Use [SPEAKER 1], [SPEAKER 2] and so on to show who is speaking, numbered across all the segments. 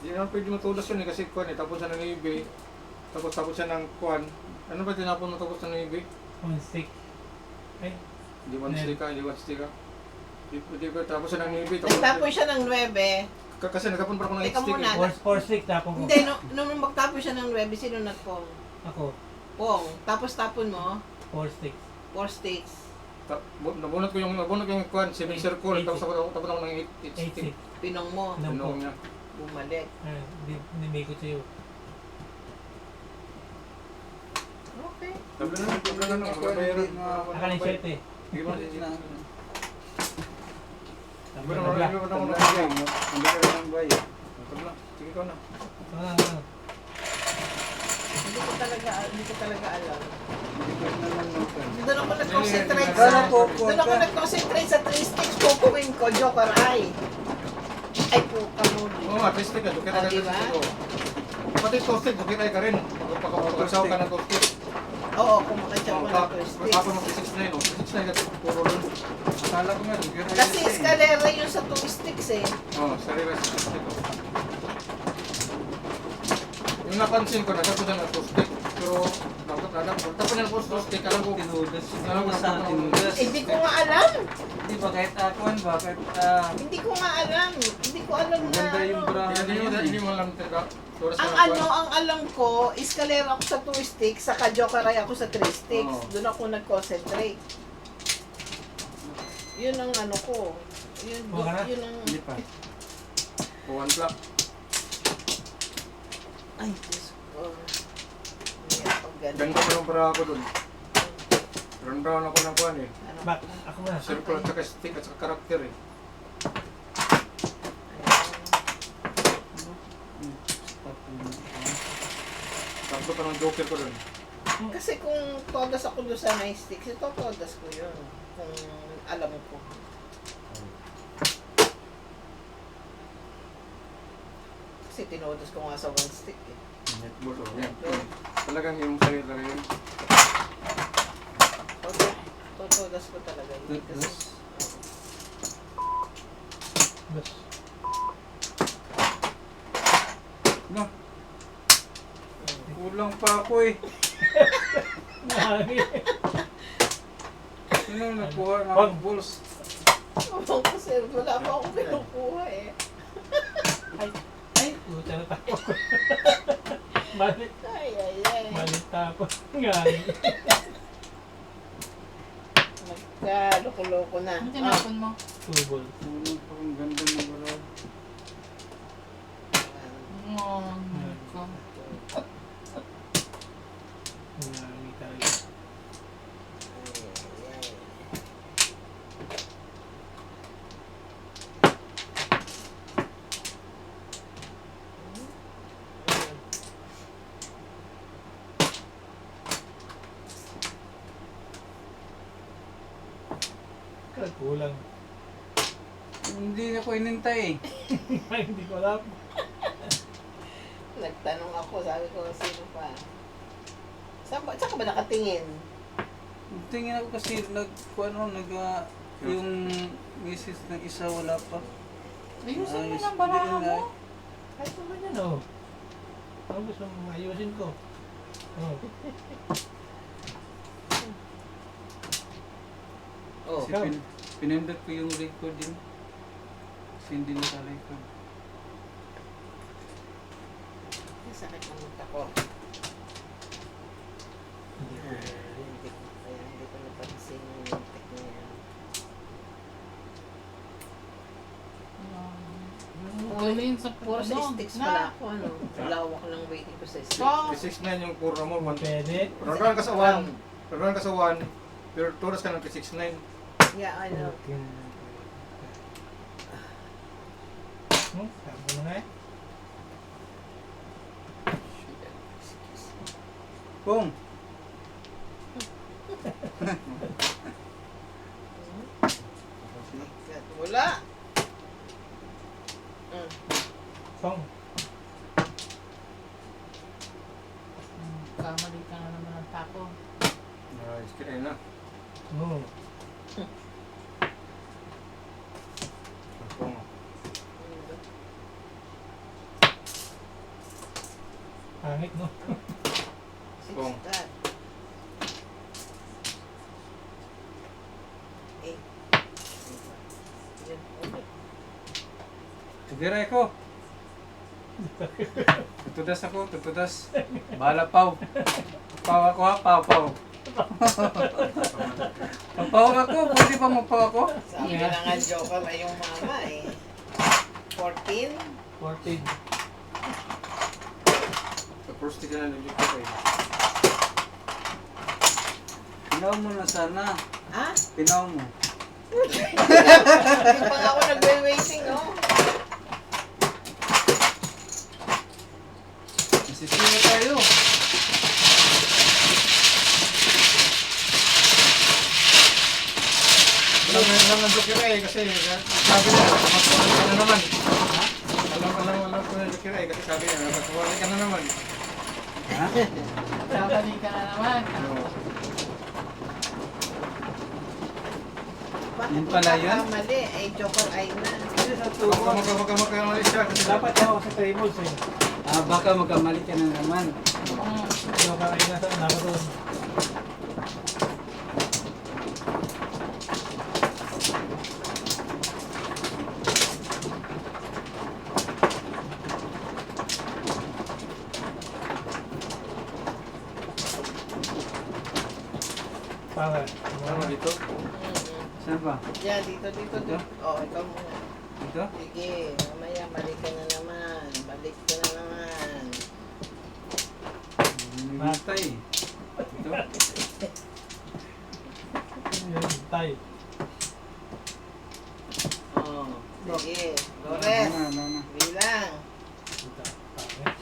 [SPEAKER 1] Hindi naman pwede matulas yun eh, kasi kuwan eh, tapos siya ng ibig. Tapos siya ng kuwan. Ano ba tinapon mo tapos ng ibig?
[SPEAKER 2] On stick. Ay,
[SPEAKER 1] Hindi one stick ka, hindi one stick ka. Hindi ba, tapos siya ng ibig.
[SPEAKER 3] Nagtapon siya ng 9.
[SPEAKER 1] Kasi nagtapon pa ako ng
[SPEAKER 3] Teka
[SPEAKER 1] stick
[SPEAKER 3] muna.
[SPEAKER 1] eh.
[SPEAKER 2] four stick tapon ko.
[SPEAKER 3] Hindi, nung magtapon siya ng 9, sino nagpong?
[SPEAKER 2] Ako,
[SPEAKER 3] Pong. Tapos tapon mo,
[SPEAKER 2] 4 sticks.
[SPEAKER 3] 4 sticks.
[SPEAKER 1] Nabunot ko yung kuwan, semicircle, tapos ako ng 8
[SPEAKER 2] 8
[SPEAKER 1] stick.
[SPEAKER 2] stick.
[SPEAKER 3] Pinong mo,
[SPEAKER 2] Ano po?
[SPEAKER 1] Pinong niya.
[SPEAKER 3] bumalik.
[SPEAKER 2] Nimikot sa'yo.
[SPEAKER 3] Okay.
[SPEAKER 1] Tabla na, magbabayaran.
[SPEAKER 2] Aka na yung shirt eh.
[SPEAKER 1] Hindi mo,
[SPEAKER 4] Hindi na.
[SPEAKER 1] Hindi mo na,
[SPEAKER 2] Tabla.
[SPEAKER 1] hindi mo na,
[SPEAKER 4] Ang dami ng bayo.
[SPEAKER 1] Tabla, sige ko na.
[SPEAKER 2] Ano?
[SPEAKER 3] Hindi ko talaga alam.
[SPEAKER 4] Hindi ko na lang naman.
[SPEAKER 3] Doon ako nag-concentrate
[SPEAKER 1] Kala
[SPEAKER 3] sa...
[SPEAKER 4] ko,
[SPEAKER 3] Doon ako nag-concentrate sa 3 sticks. Kukuwin ko, Joker Eye. Ay, puka mo.
[SPEAKER 1] Oo nga, stick ka, dukit ka
[SPEAKER 3] Diba?
[SPEAKER 1] ko. Pati toasted, dukit ka rin. Pagkasaw ka ng toasted.
[SPEAKER 3] Oo, kumakatsa ko ng 2 sticks.
[SPEAKER 1] Ako ng 69, 69 ka puro doon. Akala ko nga, dukit ka
[SPEAKER 3] Kasi eskalera yun sa 2 sticks eh.
[SPEAKER 1] Oo, sarili ka sa stick. Yung napansin ko, nagkato na ng toasted. Pero, tapos na ng toasted, alam ko,
[SPEAKER 4] Tinudas.
[SPEAKER 1] alam ko
[SPEAKER 4] Sa tinudas.
[SPEAKER 3] Hindi ko nga alam.
[SPEAKER 4] Di ba kahit akuan ba? Kahit
[SPEAKER 3] Hindi ko nga alam. Hindi ko alam na
[SPEAKER 4] maganda yung
[SPEAKER 3] ano.
[SPEAKER 4] bra.
[SPEAKER 1] hindi mo alam talaga.
[SPEAKER 3] Ang alam ko, eskalera ako sa 2 sticks, saka Joker Eye ako sa 3 sticks.
[SPEAKER 1] Oo.
[SPEAKER 3] Doon ako nag-concentrate. Yun ang ano ko.
[SPEAKER 2] Buka na?
[SPEAKER 3] Yun ang...
[SPEAKER 4] Hindi pa.
[SPEAKER 1] One block.
[SPEAKER 3] Ay, Diyos ko. Hindi ako ganun.
[SPEAKER 1] Ganda pa ng bra ako doon. Rundown ako ng kuhan eh.
[SPEAKER 3] Ano?
[SPEAKER 2] Bak, ako na.
[SPEAKER 1] Circle at saka stick at saka karakter eh. Tatlo pa ng joker ko doon.
[SPEAKER 3] Kasi kung todas ako doon sa 9 sticks, ito todas ko yun. Kung alam ko. Kasi tinodas ko nga sa 1 stick eh.
[SPEAKER 1] Netball oh. Yan. Talagang yung sa'yo talaga yun.
[SPEAKER 3] Okay. Todas ko talaga yun. Kasi,
[SPEAKER 4] Todas?
[SPEAKER 2] Bas.
[SPEAKER 4] No, kulang pa ako eh.
[SPEAKER 2] Nari.
[SPEAKER 4] Sino nagkuha ng
[SPEAKER 2] Wag.
[SPEAKER 4] balls?
[SPEAKER 3] Oo, kasi wala pa akong kinukuha eh.
[SPEAKER 2] Ay, puta na tapo. Balik.
[SPEAKER 3] Ay.
[SPEAKER 2] Balik tapo. Ngani.
[SPEAKER 3] Nagkaloko-loko na.
[SPEAKER 5] Ano tinapon mo?
[SPEAKER 2] Tubol.
[SPEAKER 4] Kulang pa ang ganda ng bra.
[SPEAKER 5] Oh, ko.
[SPEAKER 2] Ngani talaga. Kulang.
[SPEAKER 4] Hindi ako inintay eh.
[SPEAKER 2] Ay, hindi ko alam.
[SPEAKER 3] Nagtanong ako, sabi ko, sino pa? Saan ka ba nakatingin?
[SPEAKER 4] Tingin ako kasi yung misis ng isa wala pa.
[SPEAKER 5] Ayusin mo
[SPEAKER 4] Ayos.
[SPEAKER 5] ng baraha
[SPEAKER 4] Hindi
[SPEAKER 5] mo.
[SPEAKER 2] Kahit naman yan, oh. Ano gusto mong ayusin ko? Oh.
[SPEAKER 3] Oh.
[SPEAKER 4] Kasi pinindot ko yung record yun. Kasi hindi naka-record.
[SPEAKER 3] Sakit ng mata ko.
[SPEAKER 2] Hindi ko.
[SPEAKER 3] Hindi ko napansin yung lintik na yan.
[SPEAKER 5] Galing sa
[SPEAKER 3] Puro sa sticks pala ako, ano? Lawak lang waiting ko sa sticks.
[SPEAKER 1] 69 yung puro mo.
[SPEAKER 2] Pwede.
[SPEAKER 1] Rundown ka sa 1. Rundown ka sa 1. Pero turas ka ng 69.
[SPEAKER 3] Yeah, I know.
[SPEAKER 2] Sabi mo nga eh.
[SPEAKER 4] Boom!
[SPEAKER 3] Wala!
[SPEAKER 2] Pong.
[SPEAKER 5] Kamali ka na naman ng tako.
[SPEAKER 1] Nice, kinain na.
[SPEAKER 2] Oo.
[SPEAKER 1] Kung
[SPEAKER 2] Pangit, no?
[SPEAKER 3] Six
[SPEAKER 1] Kung.
[SPEAKER 3] that. Eight. Yun, okay.
[SPEAKER 4] Tugiray ko. Tutudas ako, tutudas. Bahala paw. Paw ako ha, paw, paw. Paw ako, pwede ba magpaw ako?
[SPEAKER 3] Sabi na nga joker ay yung mama eh. 14?
[SPEAKER 2] 14.
[SPEAKER 1] Sa first ka na nag-joke ko eh.
[SPEAKER 4] Pinaw mo na sana.
[SPEAKER 3] Ha?
[SPEAKER 4] Pinaw mo.
[SPEAKER 3] Hindi pa nga ako nagbe-waiting, oh.
[SPEAKER 4] Masisira tayo.
[SPEAKER 1] Alam ng joke eh kasi sabi niya, matuwalay ka na naman. Alam ko ng joke eh kasi sabi niya, matuwalay ka na naman.
[SPEAKER 4] Ha?
[SPEAKER 5] Babalik ka na naman.
[SPEAKER 3] Bakit
[SPEAKER 4] Yun pala yun?
[SPEAKER 3] mali? Ay, joker ay na.
[SPEAKER 1] Magkamali siya kasi
[SPEAKER 2] Dapat ako sa tables eh.
[SPEAKER 4] Ah, baka magkamali ka na naman.
[SPEAKER 2] Joker ay nasa doon. Para.
[SPEAKER 1] Ano dito?
[SPEAKER 4] Saan ba?
[SPEAKER 3] Yeah, dito.
[SPEAKER 4] Ito?
[SPEAKER 3] Oh, ikaw muna.
[SPEAKER 4] Ito?
[SPEAKER 3] Sige, mamaya balik ka na naman. Balik ka na naman.
[SPEAKER 4] Matay. Ito?
[SPEAKER 2] Tay.
[SPEAKER 3] Oh, sige. Lores,
[SPEAKER 4] Ano.
[SPEAKER 3] bilang.
[SPEAKER 2] Pangit.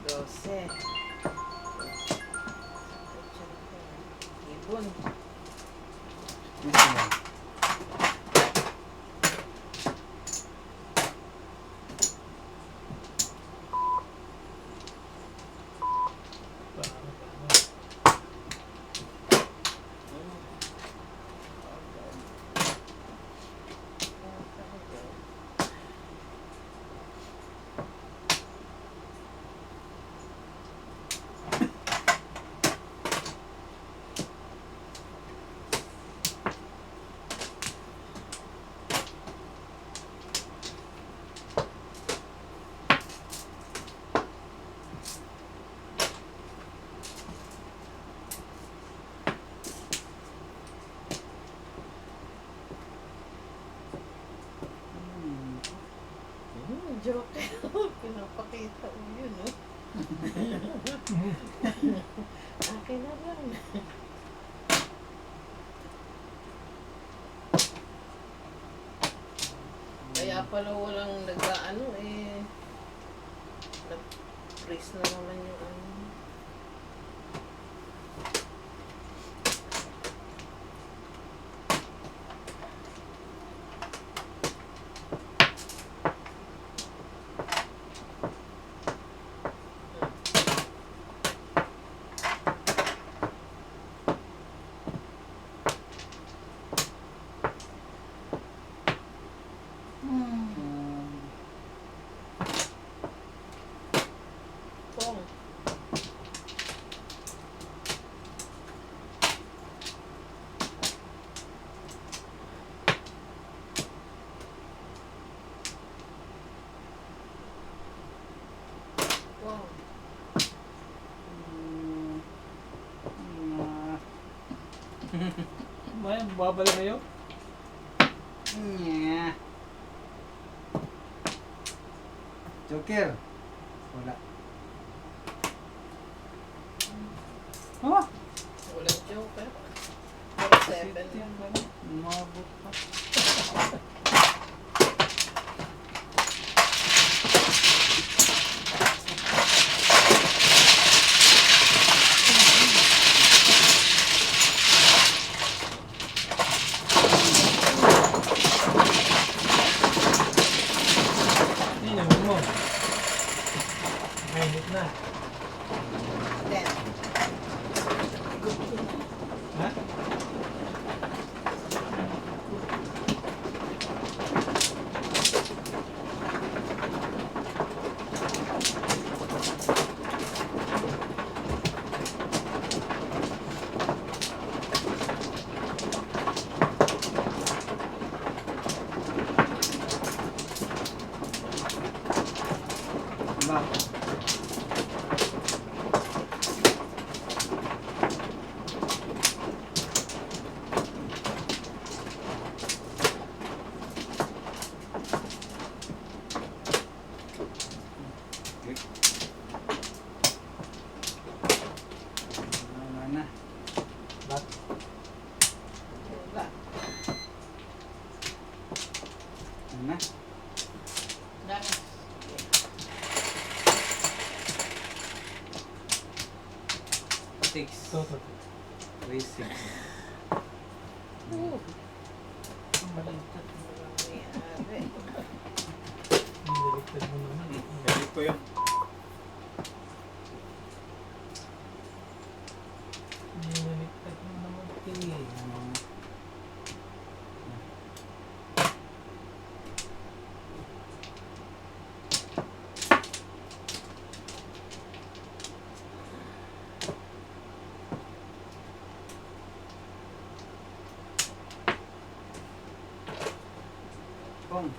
[SPEAKER 3] Dose. Ibon.
[SPEAKER 4] Ito ba?
[SPEAKER 3] Joke. Pinapakita mo yun, no? Akin na lang. Kaya pala walang nag-ano eh. Nag-freeze na naman yung ano. Kung. Wow.
[SPEAKER 2] Mayan, babalik kayo?
[SPEAKER 4] Yeah. Joker. Wala. Oh!
[SPEAKER 3] Walang joker. 47.
[SPEAKER 4] Umabot pa.
[SPEAKER 2] Hindi, naman mo. Mainit na.
[SPEAKER 3] 10.
[SPEAKER 2] Ha? Ang maliit.
[SPEAKER 3] Nangyari.
[SPEAKER 2] Baliktad mo naman eh.
[SPEAKER 1] Galit ko yun.
[SPEAKER 2] Baliktad mo naman eh.
[SPEAKER 4] Kung.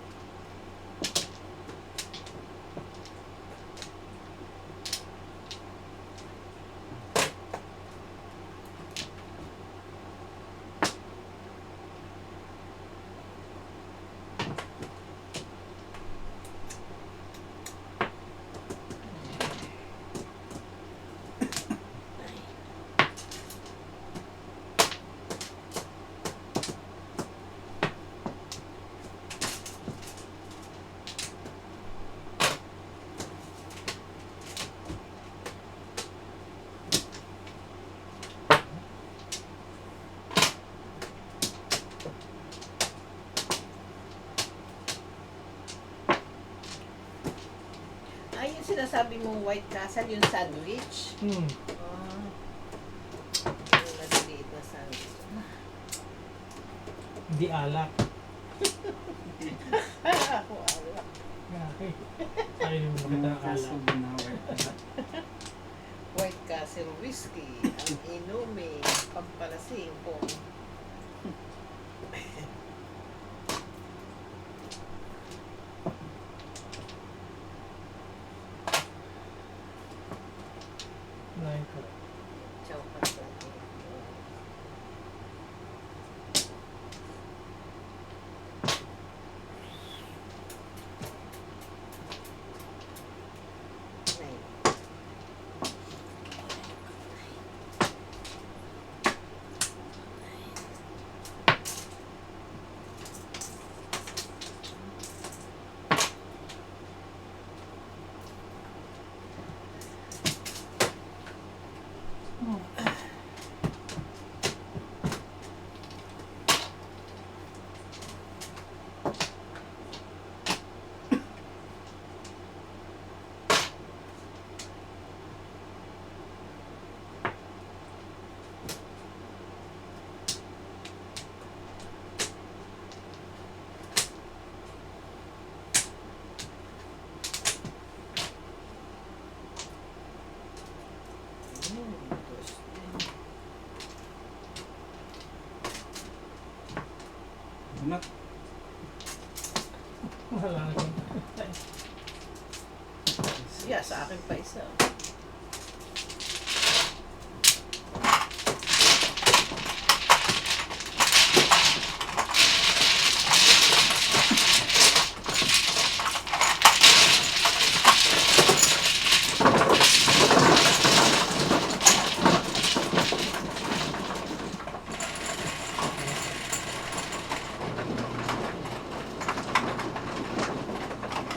[SPEAKER 3] Ay, yung sinasabi mong White Castle, yung sandwich.
[SPEAKER 2] Hmm.
[SPEAKER 3] Yung maliliit na sandwich.
[SPEAKER 2] Hindi alak.
[SPEAKER 3] Ako, alak.
[SPEAKER 2] Okay. Ay, hindi mo makita ang
[SPEAKER 4] Kaso
[SPEAKER 2] alak.
[SPEAKER 4] binaway.
[SPEAKER 3] White Castle whiskey. Ang inumin. Pampalasing po.
[SPEAKER 2] Nine ko.
[SPEAKER 3] Chow pastel.
[SPEAKER 4] Anak,
[SPEAKER 2] Wala na kung
[SPEAKER 3] Yeah, sa akin pa isa.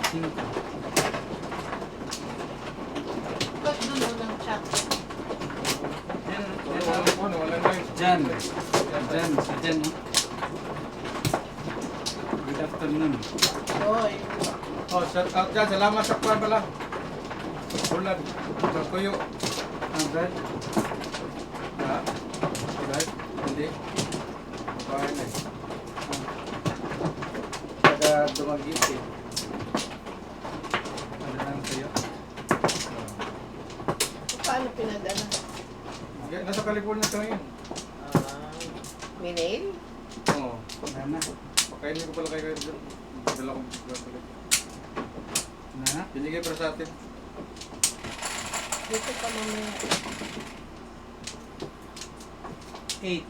[SPEAKER 4] singko.
[SPEAKER 3] Ba't doon ng chat?
[SPEAKER 4] Yan,
[SPEAKER 1] Wala na yun.
[SPEAKER 4] Jan. Jan, si Jan. Oh. Good afternoon.
[SPEAKER 3] Oy.
[SPEAKER 1] Oh, shout out dyan. Salamat sa kwan pala. Ulan. Sa kuyo.
[SPEAKER 4] Ah, Brad.
[SPEAKER 1] Ha? Right? Hindi. Babae na eh. Taga dumagit eh. Ano lang sa'yo?
[SPEAKER 3] Paano pinadala?
[SPEAKER 1] Yeah, nasa California siya ngayon.
[SPEAKER 3] Minail?
[SPEAKER 1] Oo.
[SPEAKER 4] Wala na.
[SPEAKER 1] Pakainin ko pala kayo dyan. Dala kong balik.
[SPEAKER 4] Wala na.
[SPEAKER 1] Binigay para sa atin.
[SPEAKER 3] Dito pa mamaya.
[SPEAKER 4] 8.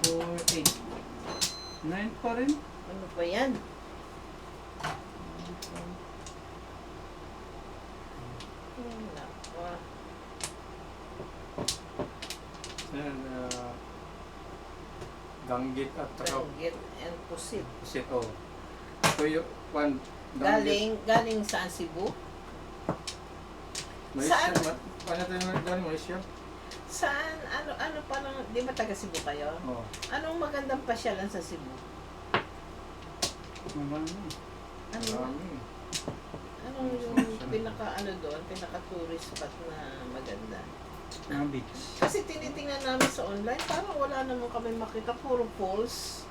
[SPEAKER 4] 4, 8. 9 pa rin.
[SPEAKER 3] Ano ba yan? Nako.
[SPEAKER 1] Yan. Danggit at saka
[SPEAKER 3] Danggit and pusit.
[SPEAKER 1] pusit. Oh. Ito yung kwan.
[SPEAKER 3] Galing saan, Cebu?
[SPEAKER 1] Malaysia.
[SPEAKER 3] Saan?
[SPEAKER 1] Paano tayo galing Malaysia?
[SPEAKER 3] Saan? Ano pa lang, di ba taga Cebu kayo?
[SPEAKER 1] Oo.
[SPEAKER 3] Anong magandang pasyalan sa Cebu?
[SPEAKER 4] Marami.
[SPEAKER 3] Ano?
[SPEAKER 1] Marami.
[SPEAKER 3] Anong yung pinaka-tourist spot na maganda?
[SPEAKER 4] Mga beach.
[SPEAKER 3] Kasi tinitingnan namin sa online, parang wala naman kami makita, puro falls.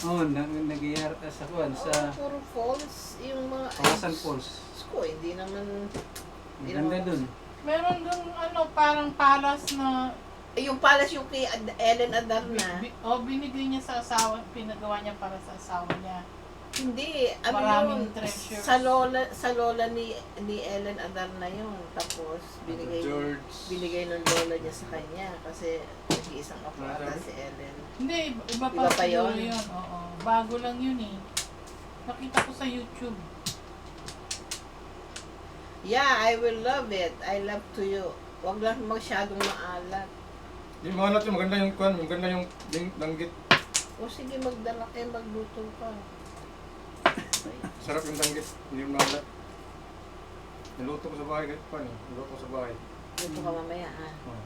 [SPEAKER 4] Oo, nag-iar sa kuwan, sa
[SPEAKER 3] Puro falls. Yung mga...
[SPEAKER 4] Kawasan Falls.
[SPEAKER 3] Sko, hindi naman...
[SPEAKER 4] Ang ganda dun.
[SPEAKER 5] Meron dun parang palace na
[SPEAKER 3] Yung palace yung kay Ellen Adarna.
[SPEAKER 5] binigay niya sa asawa, pinagawa niya para sa asawa niya.
[SPEAKER 3] Hindi, ano
[SPEAKER 5] Maraming
[SPEAKER 3] yun,
[SPEAKER 5] treasures.
[SPEAKER 3] sa lola ni Ellen Adarna yun. Tapos binigay ng lola niya sa kanya kasi nag-iisang apo ata si Ellen.
[SPEAKER 5] Hindi, iba
[SPEAKER 3] Iba
[SPEAKER 5] pa
[SPEAKER 3] pa
[SPEAKER 5] siguro
[SPEAKER 3] yun?
[SPEAKER 5] yun. Oo. Bago lang yun eh. Nakita ko sa YouTube.
[SPEAKER 3] Yeah, I will love it. I love to you. Huwag lang masyadong maalat.
[SPEAKER 1] Yung mga natin, maganda yung kwan, maganda yung danggit.
[SPEAKER 3] O sige, magdala kayo, magluto ka.
[SPEAKER 1] Sarap yung danggit, hindi yung malat. Niluto ko sa bahay, kahit kwan eh. Niluto ko sa bahay.
[SPEAKER 3] Luto ka mamaya, ha?
[SPEAKER 1] Oo.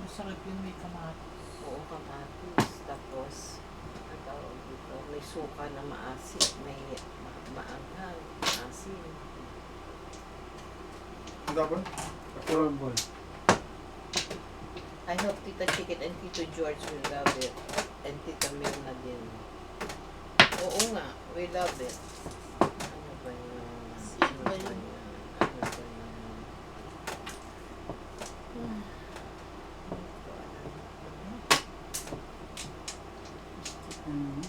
[SPEAKER 5] Masarap yun, may kamatis.
[SPEAKER 3] Oo, kamatis. Tapos, ang tawag dito, may suka na maasim, may maanghang, maasim.
[SPEAKER 1] Ang tapon?
[SPEAKER 4] Horrible.
[SPEAKER 3] I hope Tita Chicken and Tito George will love it. And Tita Mirna din. Oo nga, we love it. Ano ba yun? Ano ba yun? Ano ba yun?
[SPEAKER 4] Mhm.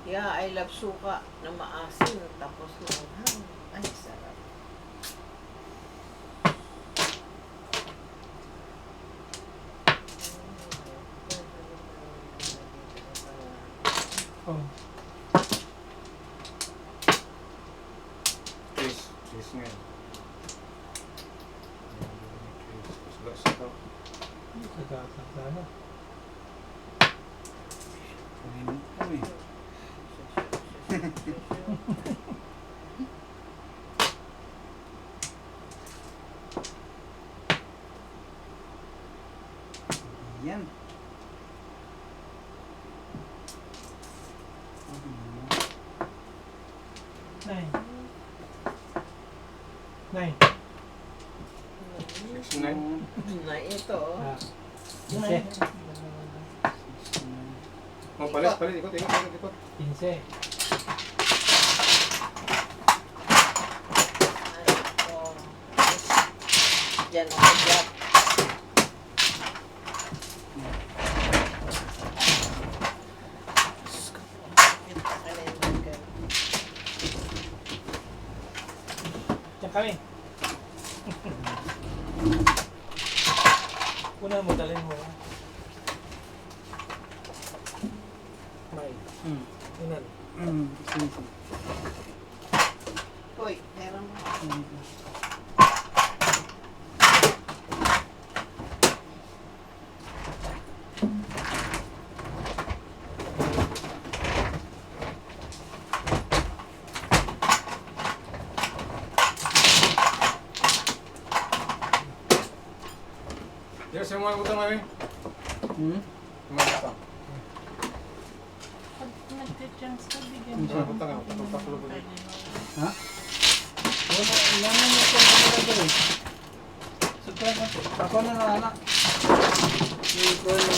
[SPEAKER 3] Yeah, I love suka na maasim. Tapos maanghang. Ay, sarap.
[SPEAKER 2] Oh.
[SPEAKER 1] Cheese nga yun. Suga-suga.
[SPEAKER 2] Sagatan sana.
[SPEAKER 4] Kainin kami. Yan.
[SPEAKER 2] Nine. Nine.
[SPEAKER 1] 69.
[SPEAKER 3] Na ito, oh.
[SPEAKER 2] Ah. Pinse.
[SPEAKER 1] Oh, palit, ikot.
[SPEAKER 2] Pinse.
[SPEAKER 3] Ano ito. Diyan ako dyan.
[SPEAKER 2] Diyan kami. Una mo, dalhin mo. May. Unan.
[SPEAKER 4] Sige.
[SPEAKER 3] Hoy, meron mo.
[SPEAKER 1] Yes, yung mga utang namin.
[SPEAKER 4] Hmm?
[SPEAKER 1] Yung mga utang.
[SPEAKER 5] Pag nagka-chance ka, bigyan
[SPEAKER 1] Yung
[SPEAKER 5] mo.
[SPEAKER 1] mga utang, tatlo ko din.
[SPEAKER 4] Ha? Wala naman yung kanya na Sobrang ako. Ako na anak. Yung ko na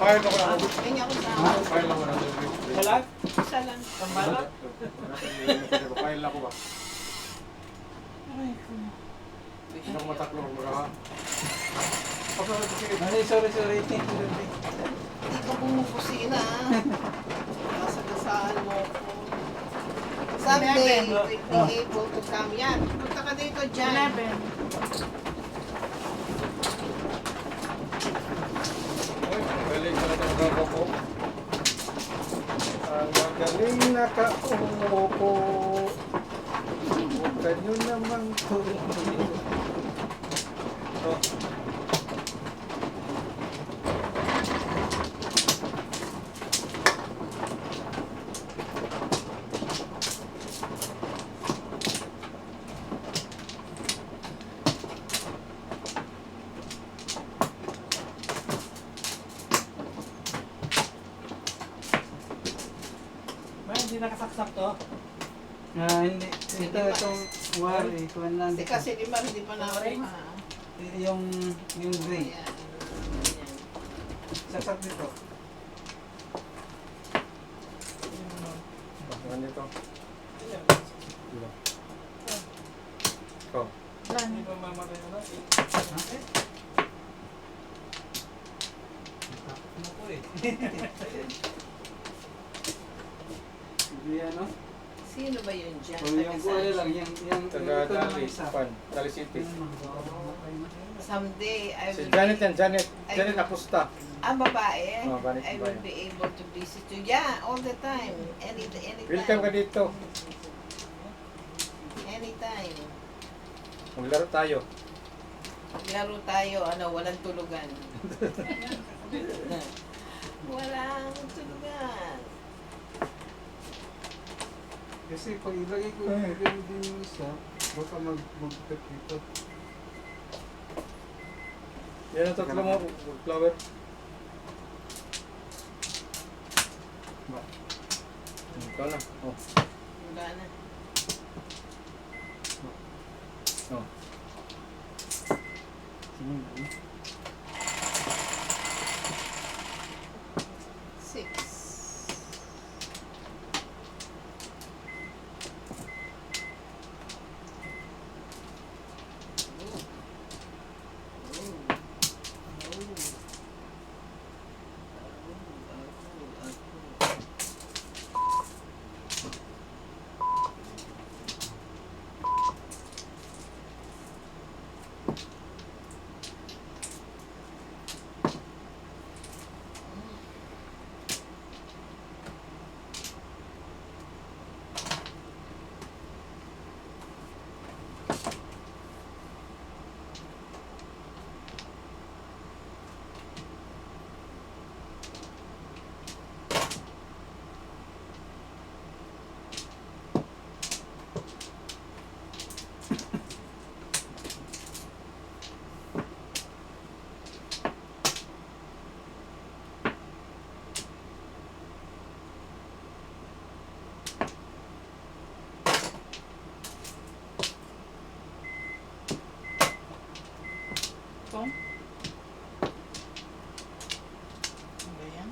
[SPEAKER 1] Fire ako na.
[SPEAKER 3] Kanya ko sa
[SPEAKER 1] Fire lang ako na.
[SPEAKER 2] Salag?
[SPEAKER 3] isa lang.
[SPEAKER 2] Sambalak?
[SPEAKER 1] Fire lang ako ba?
[SPEAKER 5] Aray ko.
[SPEAKER 1] Sino ko mataklo? Mga
[SPEAKER 4] Sorry. Thank you.
[SPEAKER 3] Hindi ka pumukusina, ah. Nasagasaan mo ko. Someday, we'll be able to come. Yan, punta ka dito dyan.
[SPEAKER 5] 11.
[SPEAKER 1] Galing na nakaupo ko. Ang magaling nakaupo. Huwag nyo namang tuloy. Oh.
[SPEAKER 2] Hindi nakasaksak to.
[SPEAKER 4] Hindi. Itong wari. Kuhan lang.
[SPEAKER 3] Hindi kasi di ba hindi pa nakuha.
[SPEAKER 4] Yung gray.
[SPEAKER 3] Ayan.
[SPEAKER 4] Saksak dito.
[SPEAKER 1] Bakit nito? Oh.
[SPEAKER 5] Lan.
[SPEAKER 2] Hindi pa mamatay na lang. Ano po eh.
[SPEAKER 4] Hindi ano?
[SPEAKER 3] Sino ba yun dyan?
[SPEAKER 4] O yung kuha lang. Yung
[SPEAKER 1] Taga
[SPEAKER 4] ito na
[SPEAKER 1] Dali,
[SPEAKER 4] isa.
[SPEAKER 1] Pan, Dali City.
[SPEAKER 3] Someday, I
[SPEAKER 1] Si
[SPEAKER 3] will
[SPEAKER 1] Janet
[SPEAKER 3] be,
[SPEAKER 1] yan, Janet. Janet Acosta.
[SPEAKER 3] babae,
[SPEAKER 1] Oh, Janet
[SPEAKER 3] I will
[SPEAKER 1] babae.
[SPEAKER 3] be able to visit you. Yeah, all the time. Anytime.
[SPEAKER 1] Welcome ka dito.
[SPEAKER 3] Anytime.
[SPEAKER 1] Maglaro tayo.
[SPEAKER 3] Laro tayo, walang tulugan. Walang tulugan.
[SPEAKER 4] Kasi pag ilagay ko yung isa, baka mag-tap dito.
[SPEAKER 1] Yan ang tatlo mo, flower. Ikaw na. Oh.
[SPEAKER 3] Wala na.
[SPEAKER 1] Oh.
[SPEAKER 3] Six.
[SPEAKER 5] Ito. Ano ba yan?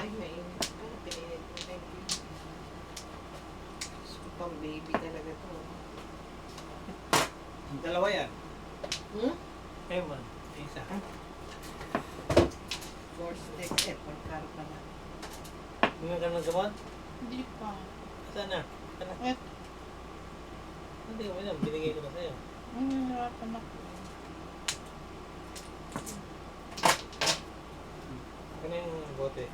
[SPEAKER 3] Ay, mainit pa. Pininit mo. Thank you. Gusto ko pang baby talaga to.
[SPEAKER 2] Dalawa yan.
[SPEAKER 3] Hmm?
[SPEAKER 2] Ewan. Isa.
[SPEAKER 3] Four sticks eh. Pagkarpa na.
[SPEAKER 2] Bumili ka ng gamot?
[SPEAKER 5] Hindi pa.
[SPEAKER 2] Saan na? Saan na?
[SPEAKER 5] Wait.
[SPEAKER 2] Hindi ko alam. Binigay ko na sa'yo.
[SPEAKER 5] Nahihirapan ako.
[SPEAKER 2] Ano yung bote?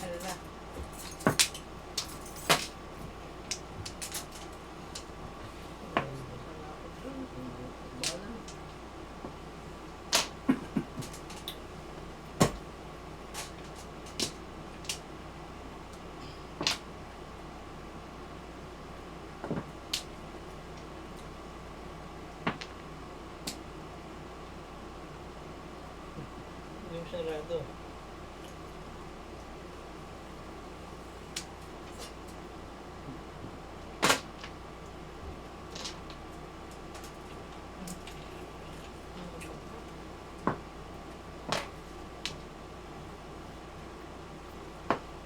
[SPEAKER 3] Ano na?
[SPEAKER 2] Hindi mo siya narado.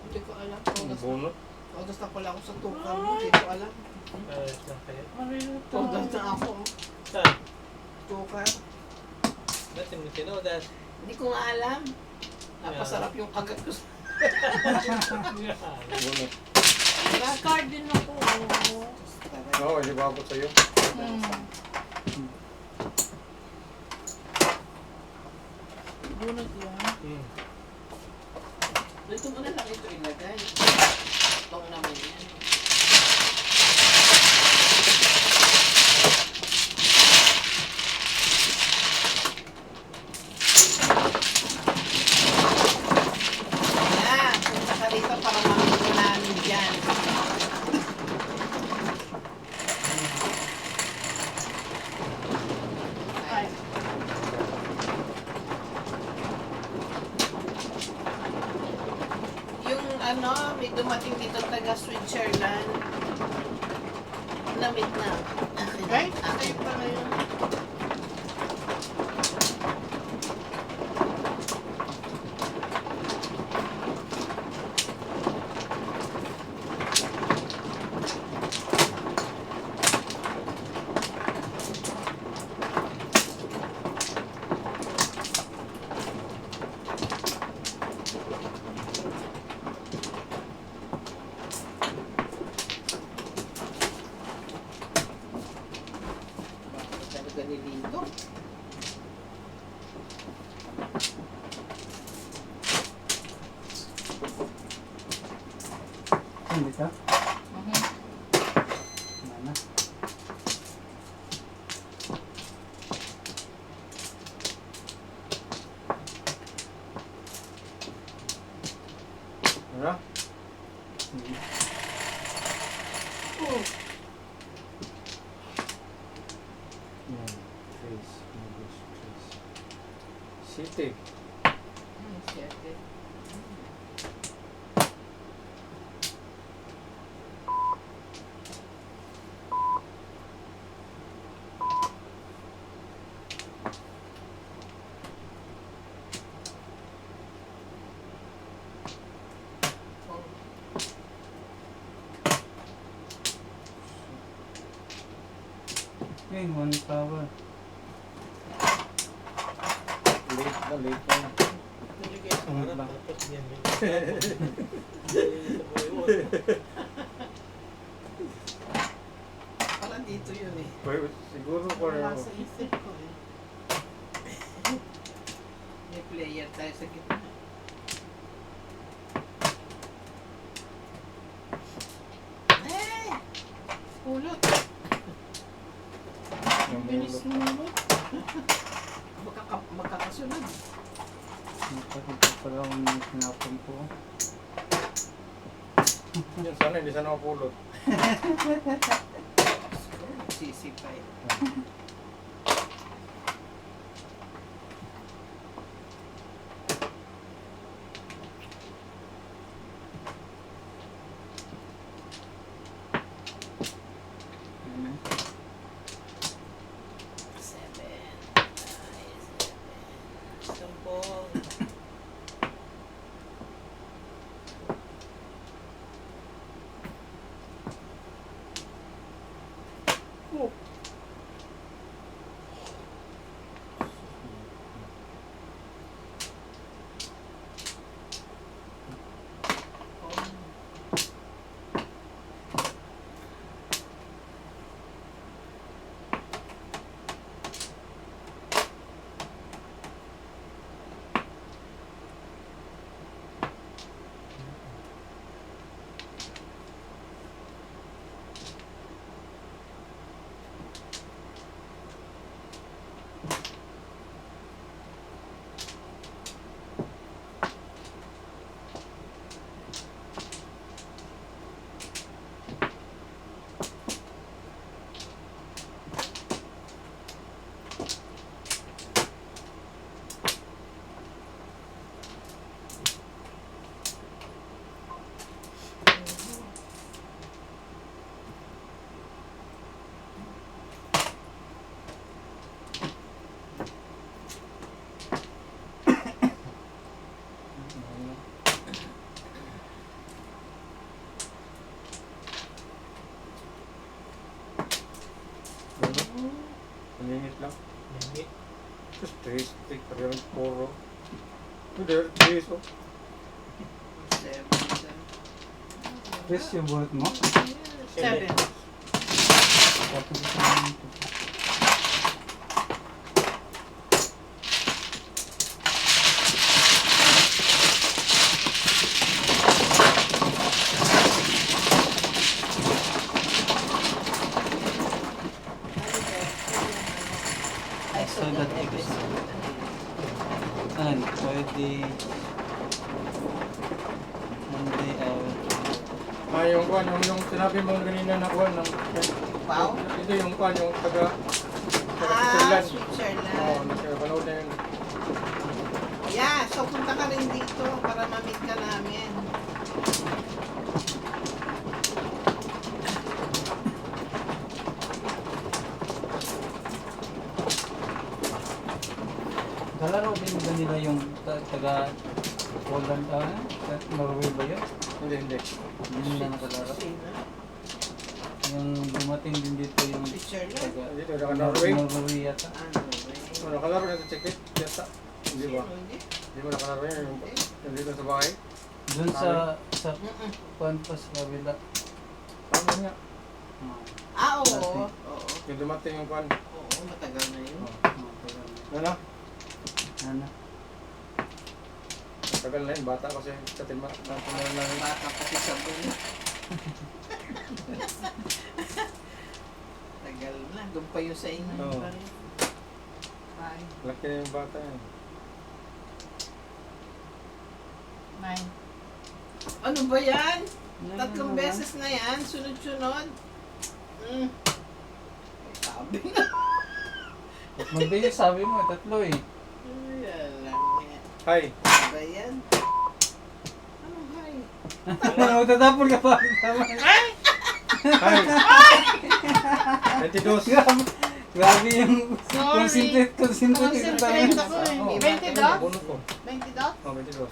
[SPEAKER 3] Hindi ko alam.
[SPEAKER 1] Bunot.
[SPEAKER 3] Todos na pala ako sa tukal mo. Hindi ko alam.
[SPEAKER 2] Ayos lang kayo.
[SPEAKER 5] Mariluto.
[SPEAKER 3] Todos na ako.
[SPEAKER 2] Saan?
[SPEAKER 3] Tukal.
[SPEAKER 2] You know that?
[SPEAKER 3] Hindi ko nga alam. Napasarap yung kagat ko.
[SPEAKER 1] Bunot.
[SPEAKER 5] Card din ako.
[SPEAKER 1] Oo, di ba ako sa'yo?
[SPEAKER 5] Bunot yun.
[SPEAKER 3] Dito mo na lang ito ilagay. Itong naman yan. Yan, punta ka dito para mamili namin dyan.
[SPEAKER 5] Ay.
[SPEAKER 3] Yung ano, may dumating dito taga Switzerland. Namit na.
[SPEAKER 5] Ay, sa'yo pala yun.
[SPEAKER 3] Bakit talaga nilito?
[SPEAKER 4] Hindi ka?
[SPEAKER 5] Mhm.
[SPEAKER 4] Wala na.
[SPEAKER 1] Ano?
[SPEAKER 4] Hindi. Yan. Face. English face.
[SPEAKER 1] City.
[SPEAKER 3] Si ate.
[SPEAKER 4] Okay, 1 power.
[SPEAKER 1] Late na, late na.
[SPEAKER 2] Hindi kayo sa harap,
[SPEAKER 4] lang.
[SPEAKER 2] tapos yan.
[SPEAKER 3] Parang dito yun eh.
[SPEAKER 1] Pero siguro
[SPEAKER 5] Wala
[SPEAKER 1] para
[SPEAKER 5] sa isip ko eh.
[SPEAKER 3] May player tayo sa gitna. Eh! Ulot!
[SPEAKER 1] yung
[SPEAKER 5] Bilis
[SPEAKER 1] mulot.
[SPEAKER 5] mo.
[SPEAKER 3] Magkakasunod.
[SPEAKER 4] Nakakita pala akong tinapon ko.
[SPEAKER 1] Yun sana, hindi sana mapulot.
[SPEAKER 3] Sisipay.
[SPEAKER 4] Ayan.
[SPEAKER 3] 7. Ay, 7. Sampung.
[SPEAKER 1] Malingit lang.
[SPEAKER 2] Hindi.
[SPEAKER 1] Tapos 3 stick, parang puro. Hindi, 3 oh.
[SPEAKER 3] 7.
[SPEAKER 4] Chris, yung bunot mo?
[SPEAKER 5] 7.
[SPEAKER 4] Tapos yung...
[SPEAKER 3] So that episode.
[SPEAKER 4] Ano, pwede... Monday,
[SPEAKER 1] Yung kwan, yung sinabi mo kanina na kwan ng...
[SPEAKER 3] Wow.
[SPEAKER 1] Ito yung kwan, yung taga
[SPEAKER 3] Ah,
[SPEAKER 1] Switzerland. Oo,
[SPEAKER 3] Switzerland.
[SPEAKER 1] nakapanood na yun.
[SPEAKER 3] Yeah, so punta ka rin dito para ma-meet ka namin.
[SPEAKER 4] kalaro din ba nila yung taga Poland, Norway ba yun?
[SPEAKER 1] Hindi.
[SPEAKER 4] Hindi nila nakalaro.
[SPEAKER 3] Sino?
[SPEAKER 4] Yung dumating din dito yung
[SPEAKER 3] Switzerland?
[SPEAKER 4] taga
[SPEAKER 1] Dito, naka Norway.
[SPEAKER 4] Norway yata.
[SPEAKER 3] Ano
[SPEAKER 1] Oh, nakalaro na ito, check it. Yata. Hindi ba?
[SPEAKER 3] Hindi.
[SPEAKER 1] Hindi mo nakalaro yun. Yung dito sa bahay.
[SPEAKER 4] Doon sa
[SPEAKER 3] Mm-mm.
[SPEAKER 4] Pampas kabila.
[SPEAKER 1] Tama niya.
[SPEAKER 3] Ah, oo. Oo.
[SPEAKER 1] Yung dumating yung kwan.
[SPEAKER 3] Oo, matagal na yun.
[SPEAKER 1] Ano?
[SPEAKER 4] Ano?
[SPEAKER 1] Tagal na yun, bata kasi katilma. Natin na lang.
[SPEAKER 3] Bata pa si Sabon. Tagal na. Doon pa yun sa inyo.
[SPEAKER 1] Oo.
[SPEAKER 3] Bye.
[SPEAKER 1] Laki na yung bata yun.
[SPEAKER 5] 9.
[SPEAKER 3] Ano ba yan? Tatlong beses na yan. Sunod-sunod. Mm. Sabi na.
[SPEAKER 4] Magdi sabi mo, tatlo eh.
[SPEAKER 3] Ay, alam niya.
[SPEAKER 1] Hi!
[SPEAKER 3] Ano ba yan? Ano hay?
[SPEAKER 4] Magtatapon ka pa.
[SPEAKER 1] Hi! 22.
[SPEAKER 4] Grabe yung
[SPEAKER 5] Sorry.
[SPEAKER 4] concentrate tayo.
[SPEAKER 5] Concentrate ako eh.
[SPEAKER 1] Oo,
[SPEAKER 5] 22?
[SPEAKER 1] Bunot ko.
[SPEAKER 5] 22?
[SPEAKER 1] Oh, 22.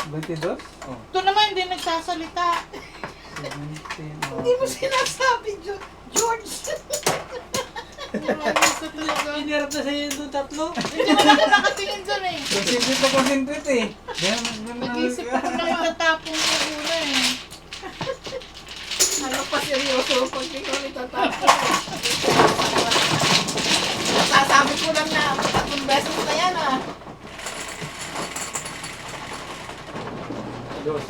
[SPEAKER 4] 22?
[SPEAKER 1] Oh.
[SPEAKER 5] Ito naman hindi nagsasalita.
[SPEAKER 4] 17.
[SPEAKER 3] Hindi mo sinasabi, George.
[SPEAKER 5] Marami sa talaga.
[SPEAKER 2] Hinarap na sa'yo yung tatlo.
[SPEAKER 5] Hindi naman ako nakatingin dyan eh.
[SPEAKER 4] Concentrate eh.
[SPEAKER 5] Nag-isip ako na itatapong ko una eh.
[SPEAKER 3] Ano pa seryoso pag ikaw itatapos? Sasabi ko lang na tatlong beses na yan ah.
[SPEAKER 1] Dos.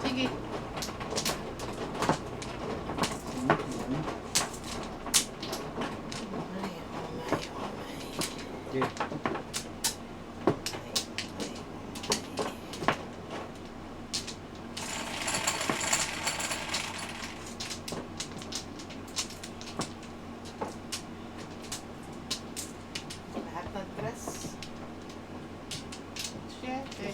[SPEAKER 5] Sige.
[SPEAKER 1] Okay.
[SPEAKER 3] Lahat ng dress.
[SPEAKER 5] 7.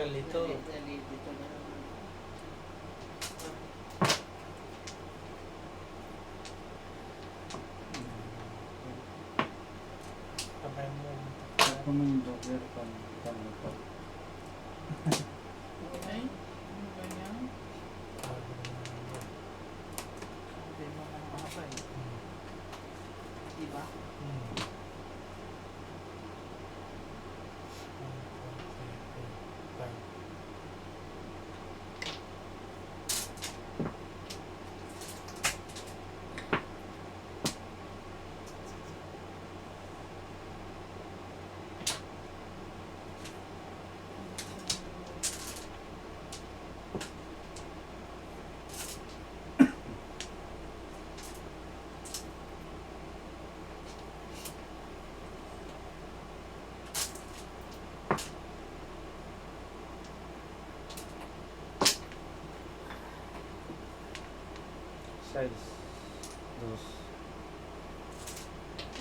[SPEAKER 2] Nalito.
[SPEAKER 3] Nalilito na naman.
[SPEAKER 2] Kamay mo.
[SPEAKER 4] Ako mo yung joker pan ito.
[SPEAKER 5] Okay? Ano ba yan?
[SPEAKER 3] Sabi mo ng mahaba eh. Diba?
[SPEAKER 1] Size. Dos.